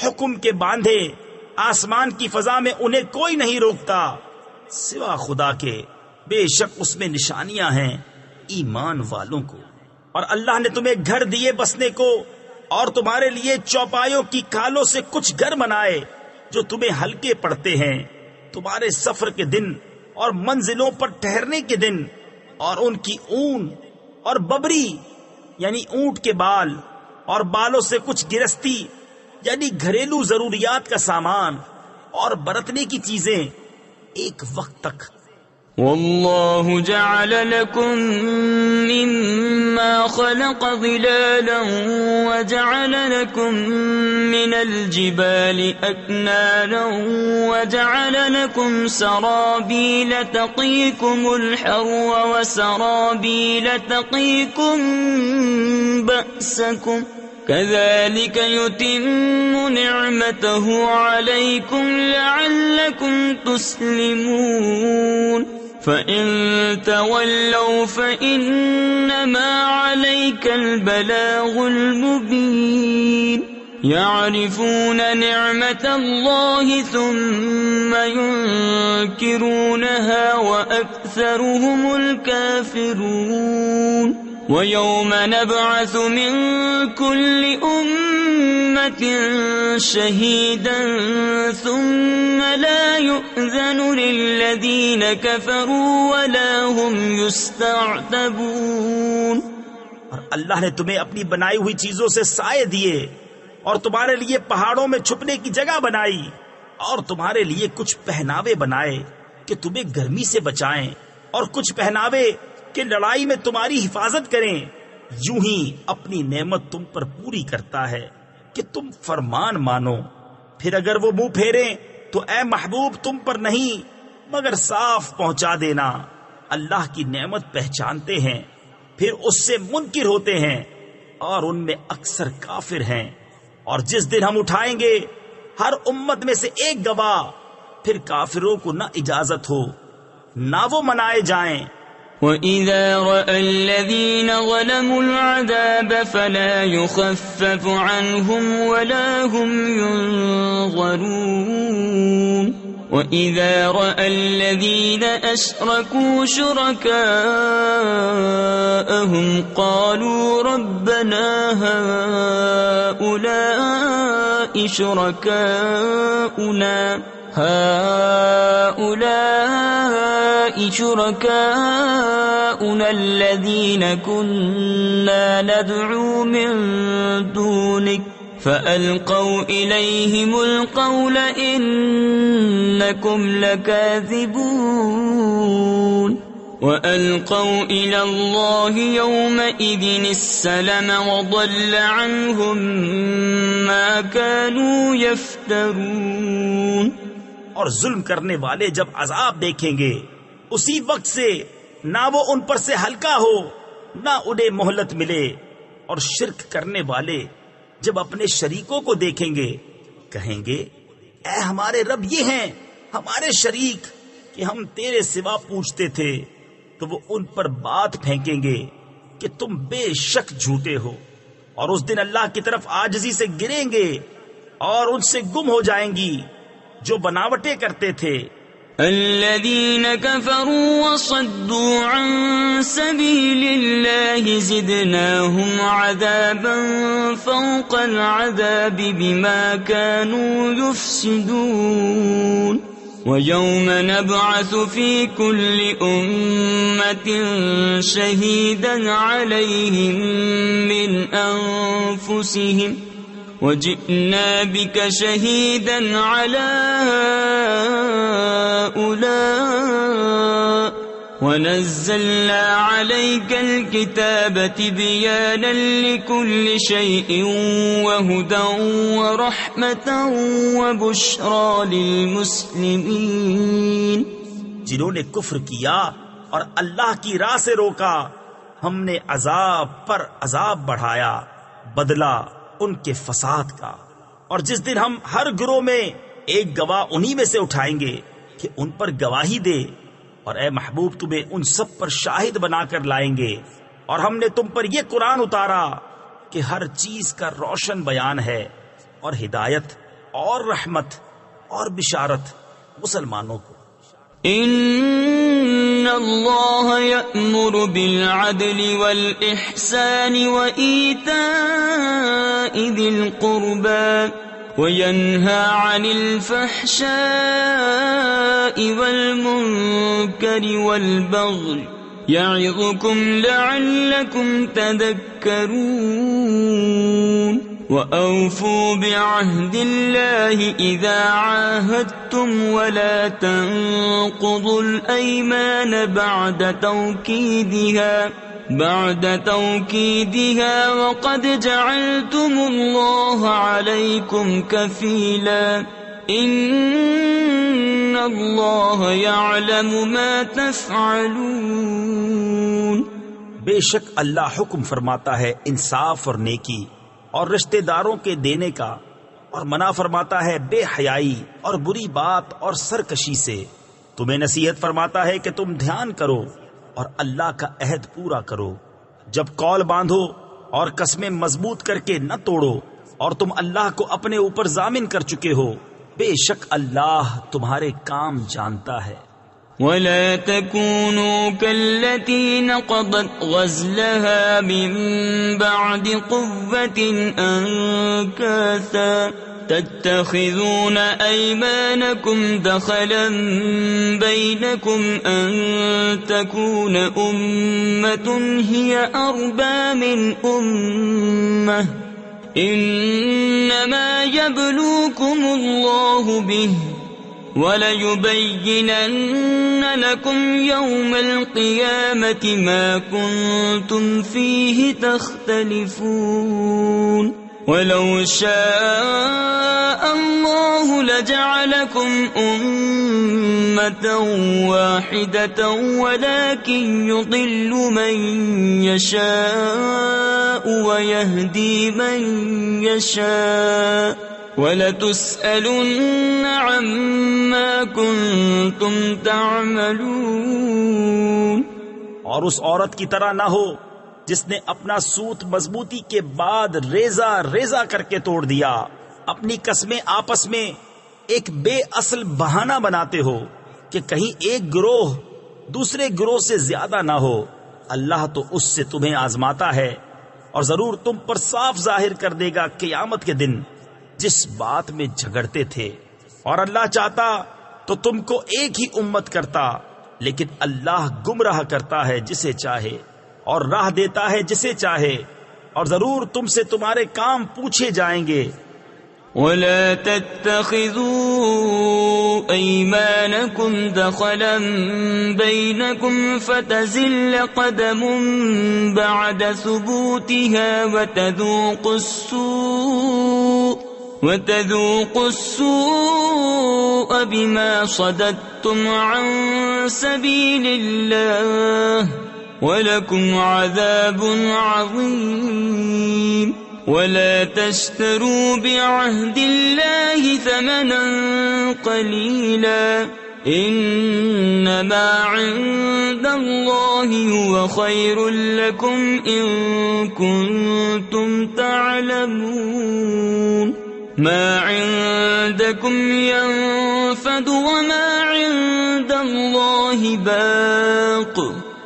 حکم کے باندھے؟ آسمان کی فضا میں انہیں کوئی نہیں روکتا سوا خدا کے، بے شک اس میں نشانیاں ہیں ایمان والوں کو۔ اور اللہ نے تمہیں گھر دیے بسنے کو، اور تمہارے لیے چوپایوں کی کھالوں سے کچھ گھر بنائے جو تمہیں ہلکے پڑتے ہیں تمہارے سفر کے دن اور منزلوں پر ٹھہرنے کے دن، اور ان کی اون اور ببری یعنی اونٹ کے بال اور بالوں سے کچھ گرستی یعنی گھریلو ضروریات کا سامان اور برتنے کی چیزیں ایک وقت تک۔ والله جعل لكم مما خلق ظلالا وجعل لكم من الجبال أكنانا وجعل لكم سرابيل تقيكم الحر وسرابيل تقيكم بأسكم كذلك يتم نعمته عليكم لعلكم تسلمون فإن تولوا فإنما عليك البلاغ المبين يعرفون نعمة الله ثم ينكرونها وأكثرهم الكافرون ويوم نبعث من كل أمة شهيدا ثم لا يؤذن للذين كفروا ولا هم يستعتبون. اور اللہ نے تمہیں اپنی بنائی ہوئی چیزوں سے سائے دیے اور تمہارے لیے پہاڑوں میں چھپنے کی جگہ بنائی اور تمہارے لیے کچھ پہناوے بنائے کہ تمہیں گرمی سے بچائیں اور کچھ پہناوے کہ لڑائی میں تمہاری حفاظت کریں. یوں ہی اپنی نعمت تم پر پوری کرتا ہے کہ تم فرمان مانو. پھر اگر وہ منہ پھیریں تو اے محبوب تم پر نہیں مگر صاف پہنچا دینا. اللہ کی نعمت پہچانتے ہیں پھر اس سے منکر ہوتے ہیں اور ان میں اکثر کافر ہیں. اور جس دن ہم اٹھائیں گے ہر امت میں سے ایک گواہ پھر کافروں کو نہ اجازت ہو نہ وہ منائے جائیں. وَإِذَا رَأَى الَّذِينَ ظَلَمُوا الْعَذَابَ فَلَا يُخَفَّفُ عَنْهُمْ وَلَا هُمْ يُنظَرُونَ وَإِذَا رَأَى الَّذِينَ أَشْرَكُوا شُرَكَاءَهُمْ قَالُوا رَبَّنَا هَؤُلَاءِ شركاؤنا الذين كنا ندعو من دونك فألقوا إليهم القول إنكم لكاذبون وألقوا إلى الله يومئذ السلم وضل عنهم ما كانوا يفترون. اور ظلم کرنے والے جب عذاب دیکھیں گے اسی وقت سے نہ وہ ان پر سے ہلکا ہو نہ انہیں مہلت ملے. اور شرک کرنے والے جب اپنے شریکوں کو دیکھیں گے کہیں گے اے ہمارے رب یہ ہیں ہمارے شریک کہ ہم تیرے سوا پوچھتے تھے. تو وہ ان پر بات پھینکیں گے کہ تم بے شک جھوٹے ہو. اور اس دن اللہ کی طرف عاجزی سے گریں گے اور ان سے گم ہو جائیں گی جو بناوٹیں کرتے تھے. الذين كفروا وصدوا عن سبيل الله زدناهم عذابا فوق العذاب بما كانوا يفسدون ويوم نبعث في كل أمة شهيدا عليهم من أنفسهم وجئنا بك شهيدا على هؤلاء ونزلنا عليك الكتاب تبيانا لكل شيء وهدى ورحمة وبشرى للمسلمين. جنہوں نے کفر کیا اور اللہ کی راہ سے روکا ہم نے عذاب پر عذاب بڑھایا بدلہ ان کے فساد کا. اور جس دن ہم ہر گروہ میں ایک گواہ انہی میں سے اٹھائیں گے کہ ان پر گواہی دے. اور اے محبوب تمہیں ان سب پر شاہد بنا کر لائیں گے. اور ہم نے تم پر یہ قرآن اتارا کہ ہر چیز کا روشن بیان ہے اور ہدایت اور رحمت اور بشارت مسلمانوں کو. ان اللہ یأمر بالعدل والإحسان وإیتاء ذی القربى وینہا عن الفحشاء والمنکر والبغی یعظکم لعلکم تذکرون. وَأَوْفُوا بِعَهْدِ اللَّهِ إِذَا عَاهَدتُّمْ وَلَا تَنقُضُوا الْأَيْمَانَ بعد توكيدها وقد جعلتم الله عليكم كفيلا إن الله يعلم ما تفعلون۔ بے شک اللہ حکم فرماتا ہے انصاف اور نیکی اور رشتہ داروں کے دینے کا، اور منع فرماتا ہے بے حیائی اور بری بات اور سرکشی سے۔ تمہیں نصیحت فرماتا ہے کہ تم دھیان کرو اور اللہ کا عہد پورا کرو۔ جب قول باندھو اور قسمیں مضبوط کر کے نہ توڑو، اور تم اللہ کو اپنے اوپر ضامن کر چکے ہو، بے شک اللہ تمہارے کام جانتا ہے۔ وَلَا تَكُونُوا كَالَّتِي نَقَضَتْ غَزْلَهَا مِن بَعْدِ قُوَّةٍ أَنكَاثًا تَتَّخِذُونَ أَيْمَانَكُمْ دَخَلًا بَيْنَكُمْ أَن تَكُونَ أُمَّةٌ هِيَ أَرْبَىٰ مِنْ أُمَّةٍ إِنَّمَا يَبْلُوكُمُ اللَّهُ بِهِ وَلَيُبَيِّنَنَّ لَكُمْ يَوْمَ الْقِيَامَةِ مَا كُنتُمْ فِيهِ تَخْتَلِفُونَ وَلَوْ شَاءَ اللَّهُ لَجَعَلَكُمْ أُمَّةً وَاحِدَةً وَلَكِنْ يُضِلُّ مَن يَشَاءُ وَيَهْدِي مَن يَشَاءُ وَلَتُسْأَلُنَّ عَمَّا كُنتُمْ تَعْمَلُونَ۔ اور اس عورت کی طرح نہ ہو جس نے اپنا سوت مضبوطی کے بعد ریزہ ریزہ کر کے توڑ دیا۔ اپنی قسمیں آپس میں ایک بے اصل بہانہ بناتے ہو کہ کہیں ایک گروہ دوسرے گروہ سے زیادہ نہ ہو۔ اللہ تو اس سے تمہیں آزماتا ہے، اور ضرور تم پر صاف ظاہر کر دے گا قیامت کے دن جس بات میں جھگڑتے تھے۔ اور اللہ چاہتا تو تم کو ایک ہی امت کرتا، لیکن اللہ گمراہ کرتا ہے جسے چاہے اور راہ دیتا ہے جسے چاہے، اور ضرور تم سے تمہارے کام پوچھے جائیں گے۔ وَلَا تَتَّخِذُوا أَيْمَانَكُمْ دَخَلًا بَيْنَكُمْ فَتَزِلَّ قَدَمٌ بَعْدَ ثُبُوتِهَا وَتَذُوقُوا السُّوءَ بِمَا صَدَدتُّمْ عَن سَبِيلِ اللَّهِ وَلَكُمْ عَذَابٌ عَظِيمٌ۔ وَلَا تَشْتَرُوا بِعَهْدِ اللَّهِ ثَمَنًا قَلِيلًا إِنَّمَا عِندَ اللَّهِ هُوَ خَيْرٌ لَكُمْ إِن كُنتُمْ تَعْلَمُونَ مَا عِندَكُمْ يَنفَدُ وَمَا عِندَ اللَّهِ بَاقٍ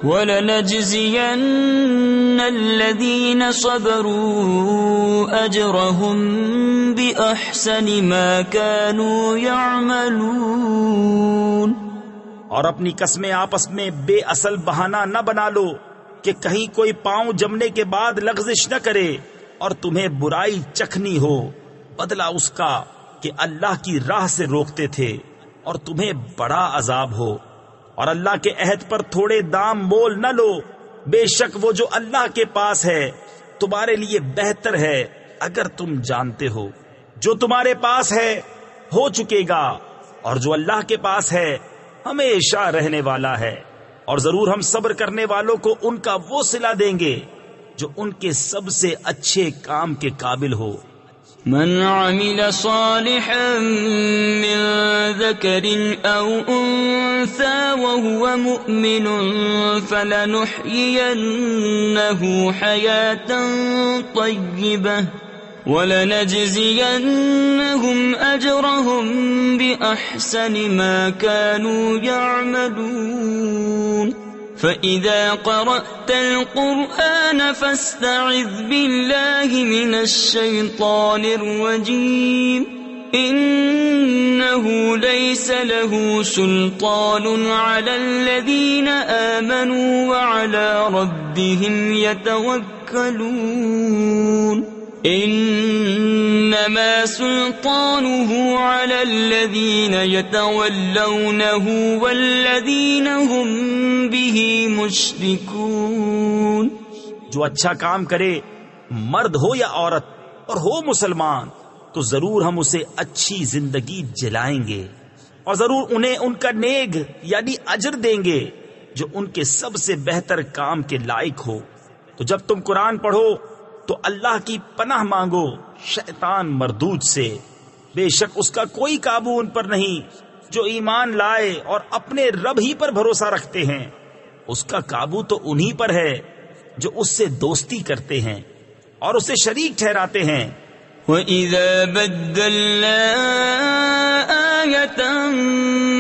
وَلَنَجْزِيَنَّ الَّذِينَ صَبَرُوا أَجْرَهُمْ بِأَحْسَنِ مَا كَانُوا يَعْمَلُونَ۔ اور اپنی قسمیں آپس میں بے اصل بہانہ نہ بنا لو کہ کہیں کوئی پاؤں جمنے کے بعد لغزش نہ کرے اور تمہیں برائی چکھنی ہو، بدلہ اس کا کہ اللہ کی راہ سے روکتے تھے اور تمہیں بڑا عذاب ہو۔ اور اللہ کے عہد پر تھوڑے دام مول نہ لو، بے شک وہ جو اللہ کے پاس ہے تمہارے لیے بہتر ہے اگر تم جانتے ہو۔ جو تمہارے پاس ہے ہو چکے گا، اور جو اللہ کے پاس ہے ہمیشہ رہنے والا ہے، اور ضرور ہم صبر کرنے والوں کو ان کا وہ صلہ دیں گے جو ان کے سب سے اچھے کام کے قابل ہو۔ من عمل صالحا من ذكر أو أنثى وهو مؤمن فلنحيينه حياة طيبة وَلَنَجْزِيَنَّهُمْ أَجْرَهُمْ بِأَحْسَنِ مَا كَانُوا يَعْمَلُونَ فَإِذَا قَرَأْتَ الْقُرْآنَ فَاسْتَعِذْ بِاللَّهِ مِنَ الشَّيْطَانِ الرَّجِيمِ إِنَّهُ لَيْسَ لَهُ سُلْطَانٌ عَلَى الَّذِينَ آمَنُوا وَعَلَى رَبِّهِمْ يَتَوَكَّلُونَ انما سلطانه على الذين يتولونه والذين هم به مشركون. جو اچھا کام کرے مرد ہو یا عورت اور ہو مسلمان تو ضرور ہم اسے اچھی زندگی دلائیں گے اور ضرور انہیں ان کا نیک یعنی اجر دیں گے جو ان کے سب سے بہتر کام کے لائق ہو. تو جب تم قرآن پڑھو تو اللہ کی پناہ مانگو شیطان مردود سے. بے شک اس کا کوئی قابو ان پر نہیں جو ایمان لائے اور اپنے رب ہی پر بھروسہ رکھتے ہیں. اس کا قابو تو انہی پر ہے جو اس سے دوستی کرتے ہیں اور اسے شریک ٹھہراتے ہیں. وَإِذَا بَدَّلْنَا آيَةً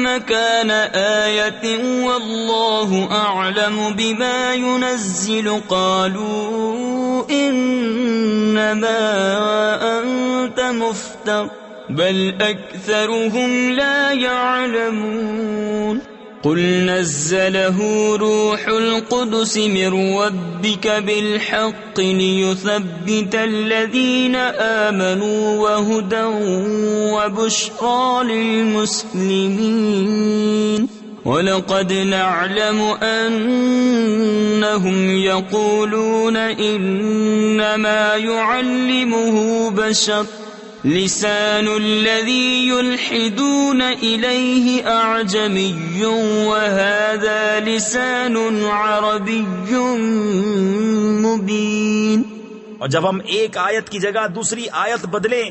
مَكَانَ آيَةٍ وَاللَّهُ أَعْلَمُ بِمَا يُنَزِّلُ قَالُوا إِنَّمَا أَنْتَ مُفْتَرٍ بَلْ أَكْثَرُهُمْ لَا يَعْلَمُونَ. قل نزله روح القدس من ربك بالحق ليثبت الذين آمنوا وهدى وبشرى للمسلمين. ولقد نعلم أنهم يقولون إنما يعلمه بشر لسان الذي يلحدون إليه أعجمي وهذا لسان عربي مبين. اور جب ہم ایک آیت کی جگہ دوسری آیت بدلیں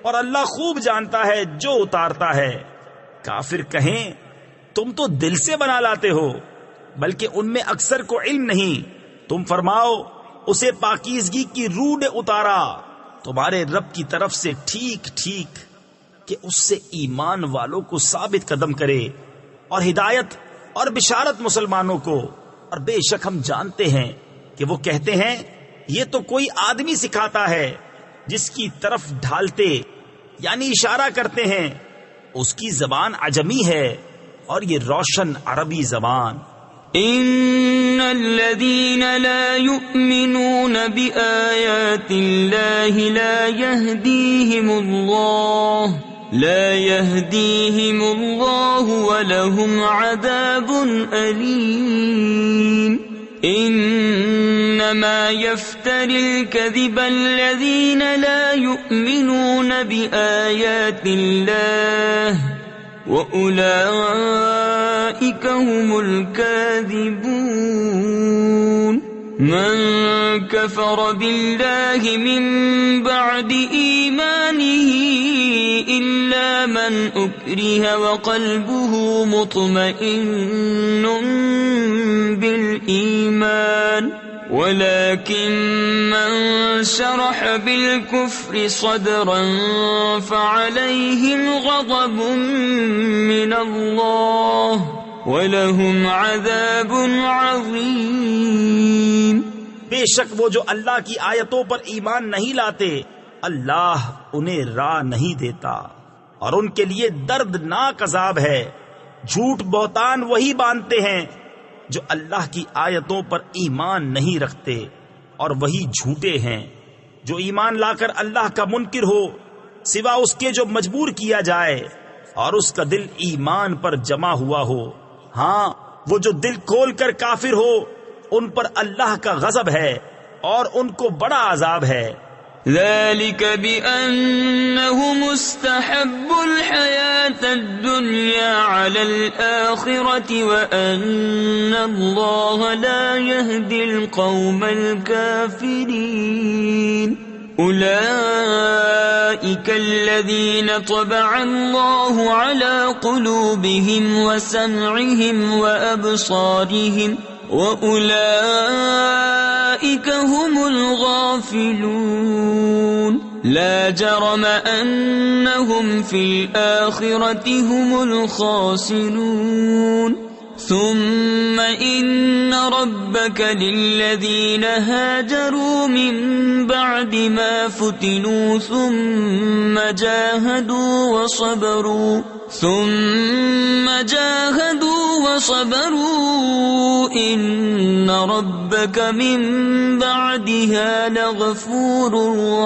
اور اللہ خوب جانتا ہے جو اتارتا ہے. کافر کہیں تم تو دل سے بنا لاتے ہو بلکہ ان میں اکثر کو علم نہیں. تم فرماؤ اسے پاکیزگی کی روح نے اتارا تمہارے رب کی طرف سے ٹھیک ٹھیک کہ اس سے ایمان والوں کو ثابت قدم کرے اور ہدایت اور بشارت مسلمانوں کو. اور بے شک ہم جانتے ہیں کہ وہ کہتے ہیں یہ تو کوئی آدمی سکھاتا ہے جس کی طرف ڈھالتے یعنی اشارہ کرتے ہیں. اس کی زبان عجمی ہے اور یہ روشن عربی زبان. ان الذين لا يؤمنون بآيات الله لا يهديهم الله ولهم عذاب أليم. انما يفتري الكذب الذين لا يؤمنون بآيات الله وَأُولَئِكَ هُمُ الْكَاذِبُونَ. مَنْ كَفَرَ بِاللَّهِ مِنْ بَعْدِ إِيمَانِهِ إِلَّا مَنْ أُكْرِهَ وَقَلْبُهُ مُطْمَئِنٌّ بِالْإِيمَانِ ولكن من شرح بالكفر صدرا فعليهم غضب من الله ولهم عذاب عظيم. بے شک وہ جو اللہ کی آیتوں پر ایمان نہیں لاتے اللہ انہیں راہ نہیں دیتا اور ان کے لیے دردناک عذاب ہے. جھوٹ بہتان وہی باندھتے ہیں جو اللہ کی آیتوں پر ایمان نہیں رکھتے اور وہی جھوٹے ہیں جو ایمان لا کر اللہ کا منکر ہو سوا اس کے جو مجبور کیا جائے اور اس کا دل ایمان پر جمع ہوا ہو. ہاں وہ جو دل کھول کر کافر ہو ان پر اللہ کا غضب ہے اور ان کو بڑا عذاب ہے. ذلك بأنهم استحبوا الحياة الدنيا على الآخرة وأن الله لا يهدي القوم الكافرين. أولئك الذين طبع الله على قلوبهم وسمعهم وأبصارهم وَأُولَئِكَ هُمُ الْغَافِلُونَ. لَا جَرَمَ أَنَّهُمْ فِي الْآخِرَةِ هُمُ الْخَاسِرُونَ. ثُمَّ إِنَّ رَبَّكَ لِلَّذِينَ هَاجَرُوا مِن بَعْدِ مَا فُتِنُوا ثُمَّ جَاهَدُوا وصبروا إن ربك من بعدها لغفور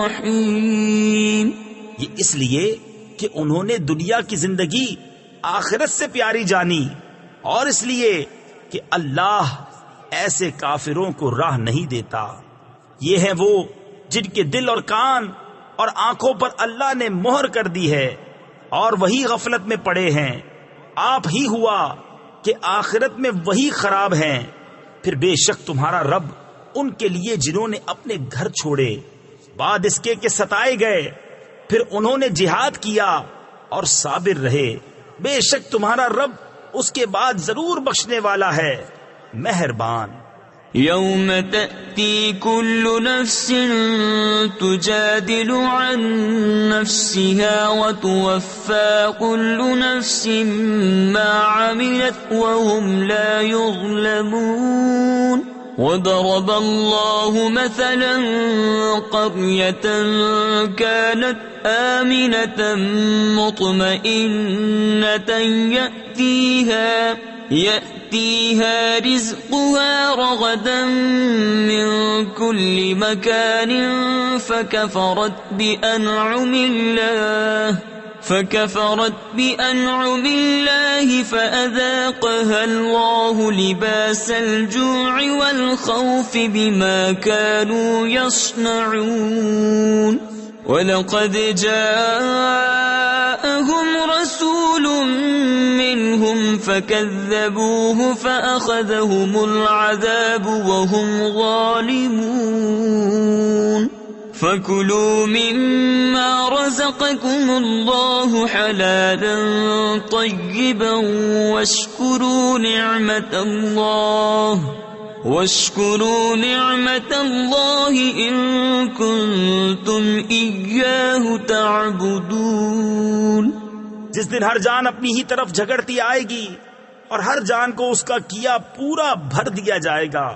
رحيم. یہ اس لیے کہ انہوں نے دنیا کی زندگی آخرت سے پیاری جانی، اور اس لیے کہ اللہ ایسے کافروں کو راہ نہیں دیتا. یہ ہیں وہ جن کے دل اور کان اور آنکھوں پر اللہ نے مہر کر دی ہے، اور وہی غفلت میں پڑے ہیں. آپ ہی ہوا کہ آخرت میں وہی خراب ہیں. پھر بے شک تمہارا رب ان کے لیے جنہوں نے اپنے گھر چھوڑے بعد اس کے کہ ستائے گئے، پھر انہوں نے جہاد کیا اور صابر رہے، بے شک تمہارا رب اس کے بعد ضرور بخشنے والا ہے، مہربان. يوم تأتي كل نفس تجادل عن نفسها وتوفى كل نفس ما عملت وهم لا يظلمون. وضرب الله مثلا قرية كانت آمنة مطمئنة يأتيها رزقها رغدا من كل مكان فكفرت بأنعم الله فأذاقها الله لباس الجوع والخوف بما كانوا يصنعون. وَلَقَدْ جَاءَهُمْ رَسُولٌ مِّنْهُمْ فَكَذَّبُوهُ فَأَخَذَهُمُ الْعَذَابُ وَهُمْ ظَالِمُونَ. فَكُلُوا مِمَّا رَزَقَكُمُ اللَّهُ حَلَالًا طَيِّبًا واشكروا نعمة الله إن كنتم إياه تعبدون. جس دن ہر جان اپنی ہی طرف جھگڑتی آئے گی اور ہر جان کو اس کا کیا پورا بھر دیا جائے گا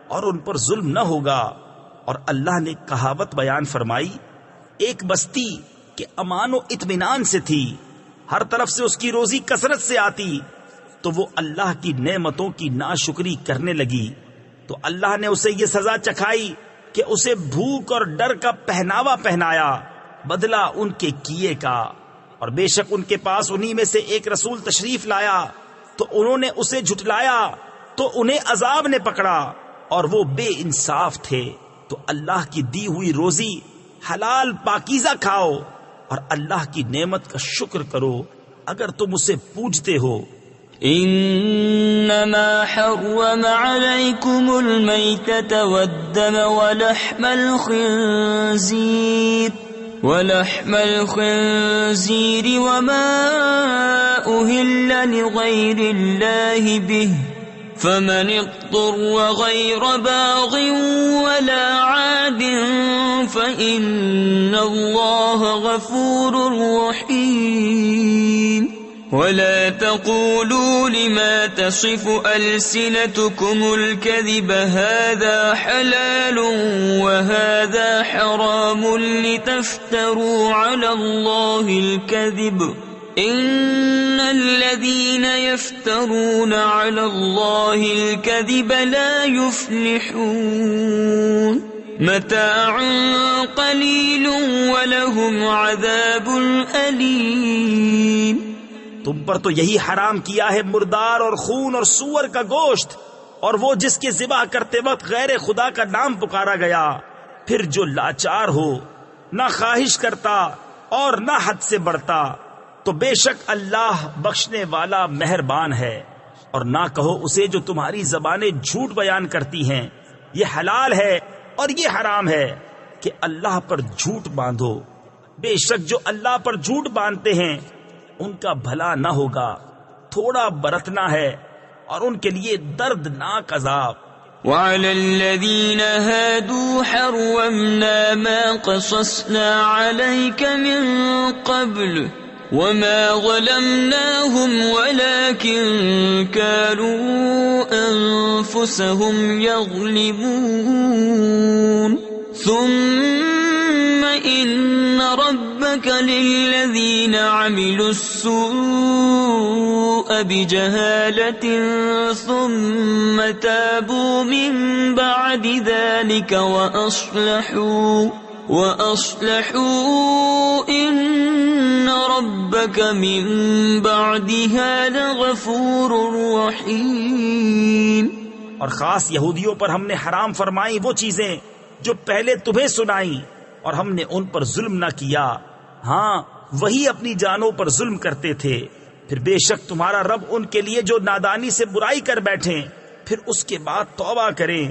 اور ان پر ظلم نہ ہوگا. اور اللہ نے کہاوت بیان فرمائی، ایک بستی کہ امان و اطمینان سے تھی، ہر طرف سے اس کی روزی کثرت سے آتی، تو وہ اللہ کی نعمتوں کی ناشکری کرنے لگی تو اللہ نے اسے یہ سزا چکھائی کہ اسے بھوک اور ڈر کا پہناوا پہنایا، بدلہ ان کے کیے کا. اور بے شک ان کے پاس انہی میں سے ایک رسول تشریف لایا تو انہوں نے اسے جھٹلایا تو انہیں عذاب نے پکڑا اور وہ بے انصاف تھے. تو اللہ کی دی ہوئی روزی حلال پاکیزہ کھاؤ اور اللہ کی نعمت کا شکر کرو اگر تم اسے پوجتے ہو. انما حرم عليكم الميتة والدم ولحم الخنزير وما أهل لغير الله به فمن اضطر غير باغ ولا عاد فإن الله غفور رحيم. ولا تقولوا لما تصف ألسنتكم الكذب هذا حلال وهذا حرام لتفتروا على الله الكذب إن الذين يفترون على الله الكذب لا يفلحون. متاع قليل ولهم عذاب أليم. تم پر تو یہی حرام کیا ہے مردار اور خون اور سور کا گوشت اور وہ جس کے ذبح کرتے وقت غیر خدا کا نام پکارا گیا، پھر جو لاچار ہو، نہ خواہش کرتا اور نہ حد سے بڑھتا، تو بے شک اللہ بخشنے والا مہربان ہے. اور نہ کہو اسے جو تمہاری زبانیں جھوٹ بیان کرتی ہیں، یہ حلال ہے اور یہ حرام ہے کہ اللہ پر جھوٹ باندھو. بے شک جو اللہ پر جھوٹ باندھتے ہیں ان کا بھلا نہ ہوگا، تھوڑا برتنا ہے اور ان کے لیے دردناک عذاب. وعلى الذين هادوا حرمنا ما قصصنا عليك من قبل وما ظلمناهم ولكن كانوا أنفسهم يظلمون. ثم إن ربك للذين عملوا السوء بجهالة ثم تابوا من بعد ذلك وأصلحوا إن ربك من بعدها لغفور رحيم۔ اور خاص یہودیوں پر ہم نے حرام فرمائی وہ چیزیں جو پہلے تمہیں سنائیں، اور ہم نے ان پر ظلم نہ کیا، ہاں وہی اپنی جانوں پر ظلم کرتے تھے۔ پھر بے شک تمہارا رب ان کے لیے جو نادانی سے برائی کر بیٹھیں پھر اس کے بعد توبہ کریں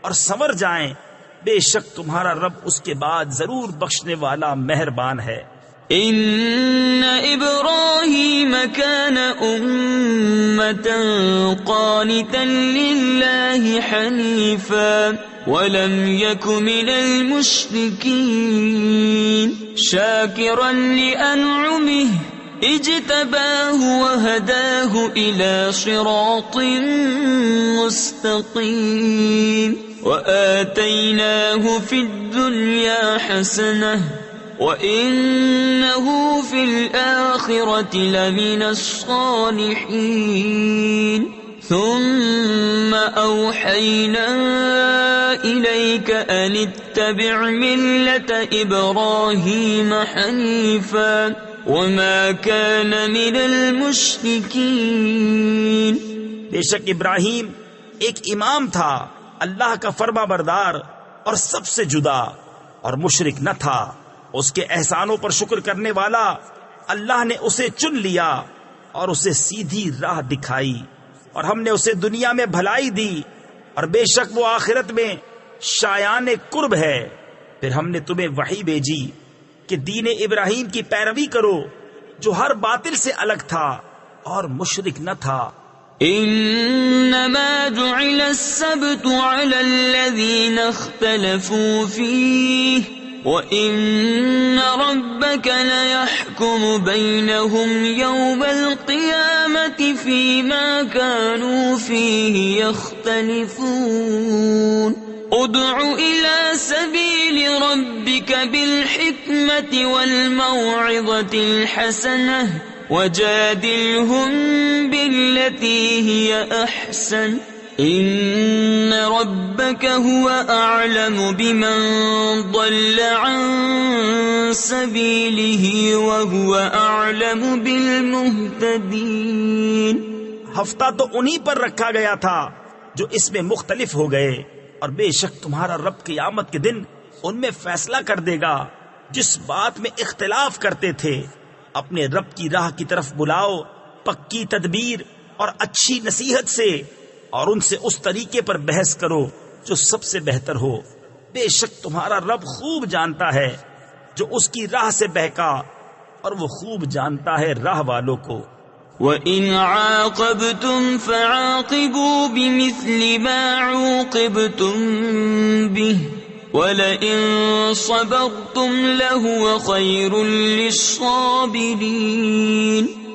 اور سنور جائیں، بے شک تمہارا رب اس کے بعد ضرور بخشنے والا مہربان ہے۔ ان ابراہیم کان امة قانتا للہ حنیفا ولم یک من المشرکین شاکرا لانعمہ اجتباہ وہداہ الى صراط مستقیم وآتیناہ فی الدنیا حسنہ وَإِنَّهُ فِي الْآخِرَةِ لَمِنَ الصَّالِحِينَ ثُمَّ أَوْحَيْنَا إِلَيْكَ أَنِ اتَّبِعْ مِلَّةَ إِبْرَاهِيمَ حَنِيفًا وَمَا كَانَ مِنَ الْمُشْرِكِينَ۔ بے شک ابراہیم ایک امام تھا، اللہ کا فرما بردار اور سب سے جدا، اور مشرک نہ تھا۔ اس کے احسانوں پر شکر کرنے والا اللہ نے اسے چن لیا اور اسے سیدھی راہ دکھائی، اور ہم نے اسے دنیا میں بھلائی دی، اور بے شک وہ آخرت میں شایان قرب ہے۔ پھر ہم نے تمہیں وحی بھیجی کہ دین ابراہیم کی پیروی کرو جو ہر باطل سے الگ تھا اور مشرک نہ تھا۔ انما جعل السبت على الذين اختلفوا فيه وَإِنَّ رَبَّكَ لَيَحْكُمُ بَيْنَهُمْ يَوْمَ الْقِيَامَةِ فِيمَا كَانُوا فِيهِ يَخْتَلِفُونَ ادْعُ إِلَى سَبِيلِ رَبِّكَ بِالْحِكْمَةِ وَالْمَوْعِظَةِ الْحَسَنَةِ وَجَادِلْهُمْ بِالَّتِي هِيَ أَحْسَنُ ان ربك هو اعلم بمن ضل عن سبيله وهو اعلم بالمهتدين۔ ہفتہ تو انہی پر رکھا گیا تھا جو اس میں مختلف ہو گئے، اور بے شک تمہارا رب قیامت کے دن ان میں فیصلہ کر دے گا جس بات میں اختلاف کرتے تھے۔ اپنے رب کی راہ کی طرف بلاؤ پکی تدبیر اور اچھی نصیحت سے، اور ان سے اس طریقے پر بحث کرو جو سب سے بہتر ہو۔ بے شک تمہارا رب خوب جانتا ہے جو اس کی راہ سے بہکا، اور وہ خوب جانتا ہے راہ والوں کو۔ وَإِنْ عَاقَبْتُمْ فَعَاقِبُوا بِمِثْلِ مَا عُوقِبْتُمْ بِهِ وَلَئِنْ صَبَرْتُمْ لَهُوَ خَيْرٌ لِلصَّابِرِينَ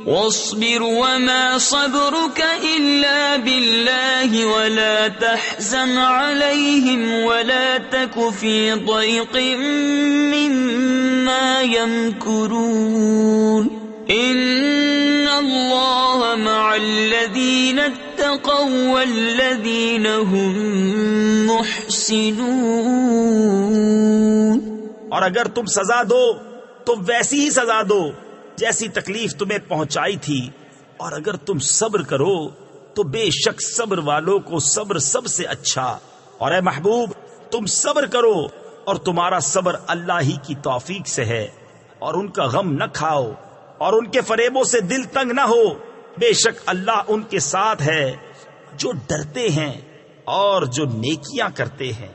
واصبر وما صبرك إلا بالله ولا تحزن عليهم ولا تك في ضيق مما يمكرون إن الله مع الذين اتقوا والذين هم محسنون۔ اور اگر تم سزا دو تو ویسی ہی سزا دو جیسی تکلیف تمہیں پہنچائی تھی، اور اگر تم صبر کرو تو بے شک صبر والوں کو صبر سب سے اچھا۔ اور اے محبوب تم صبر کرو، اور تمہارا صبر اللہ ہی کی توفیق سے ہے، اور ان کا غم نہ کھاؤ اور ان کے فریبوں سے دل تنگ نہ ہو، بے شک اللہ ان کے ساتھ ہے جو ڈرتے ہیں اور جو نیکیاں کرتے ہیں۔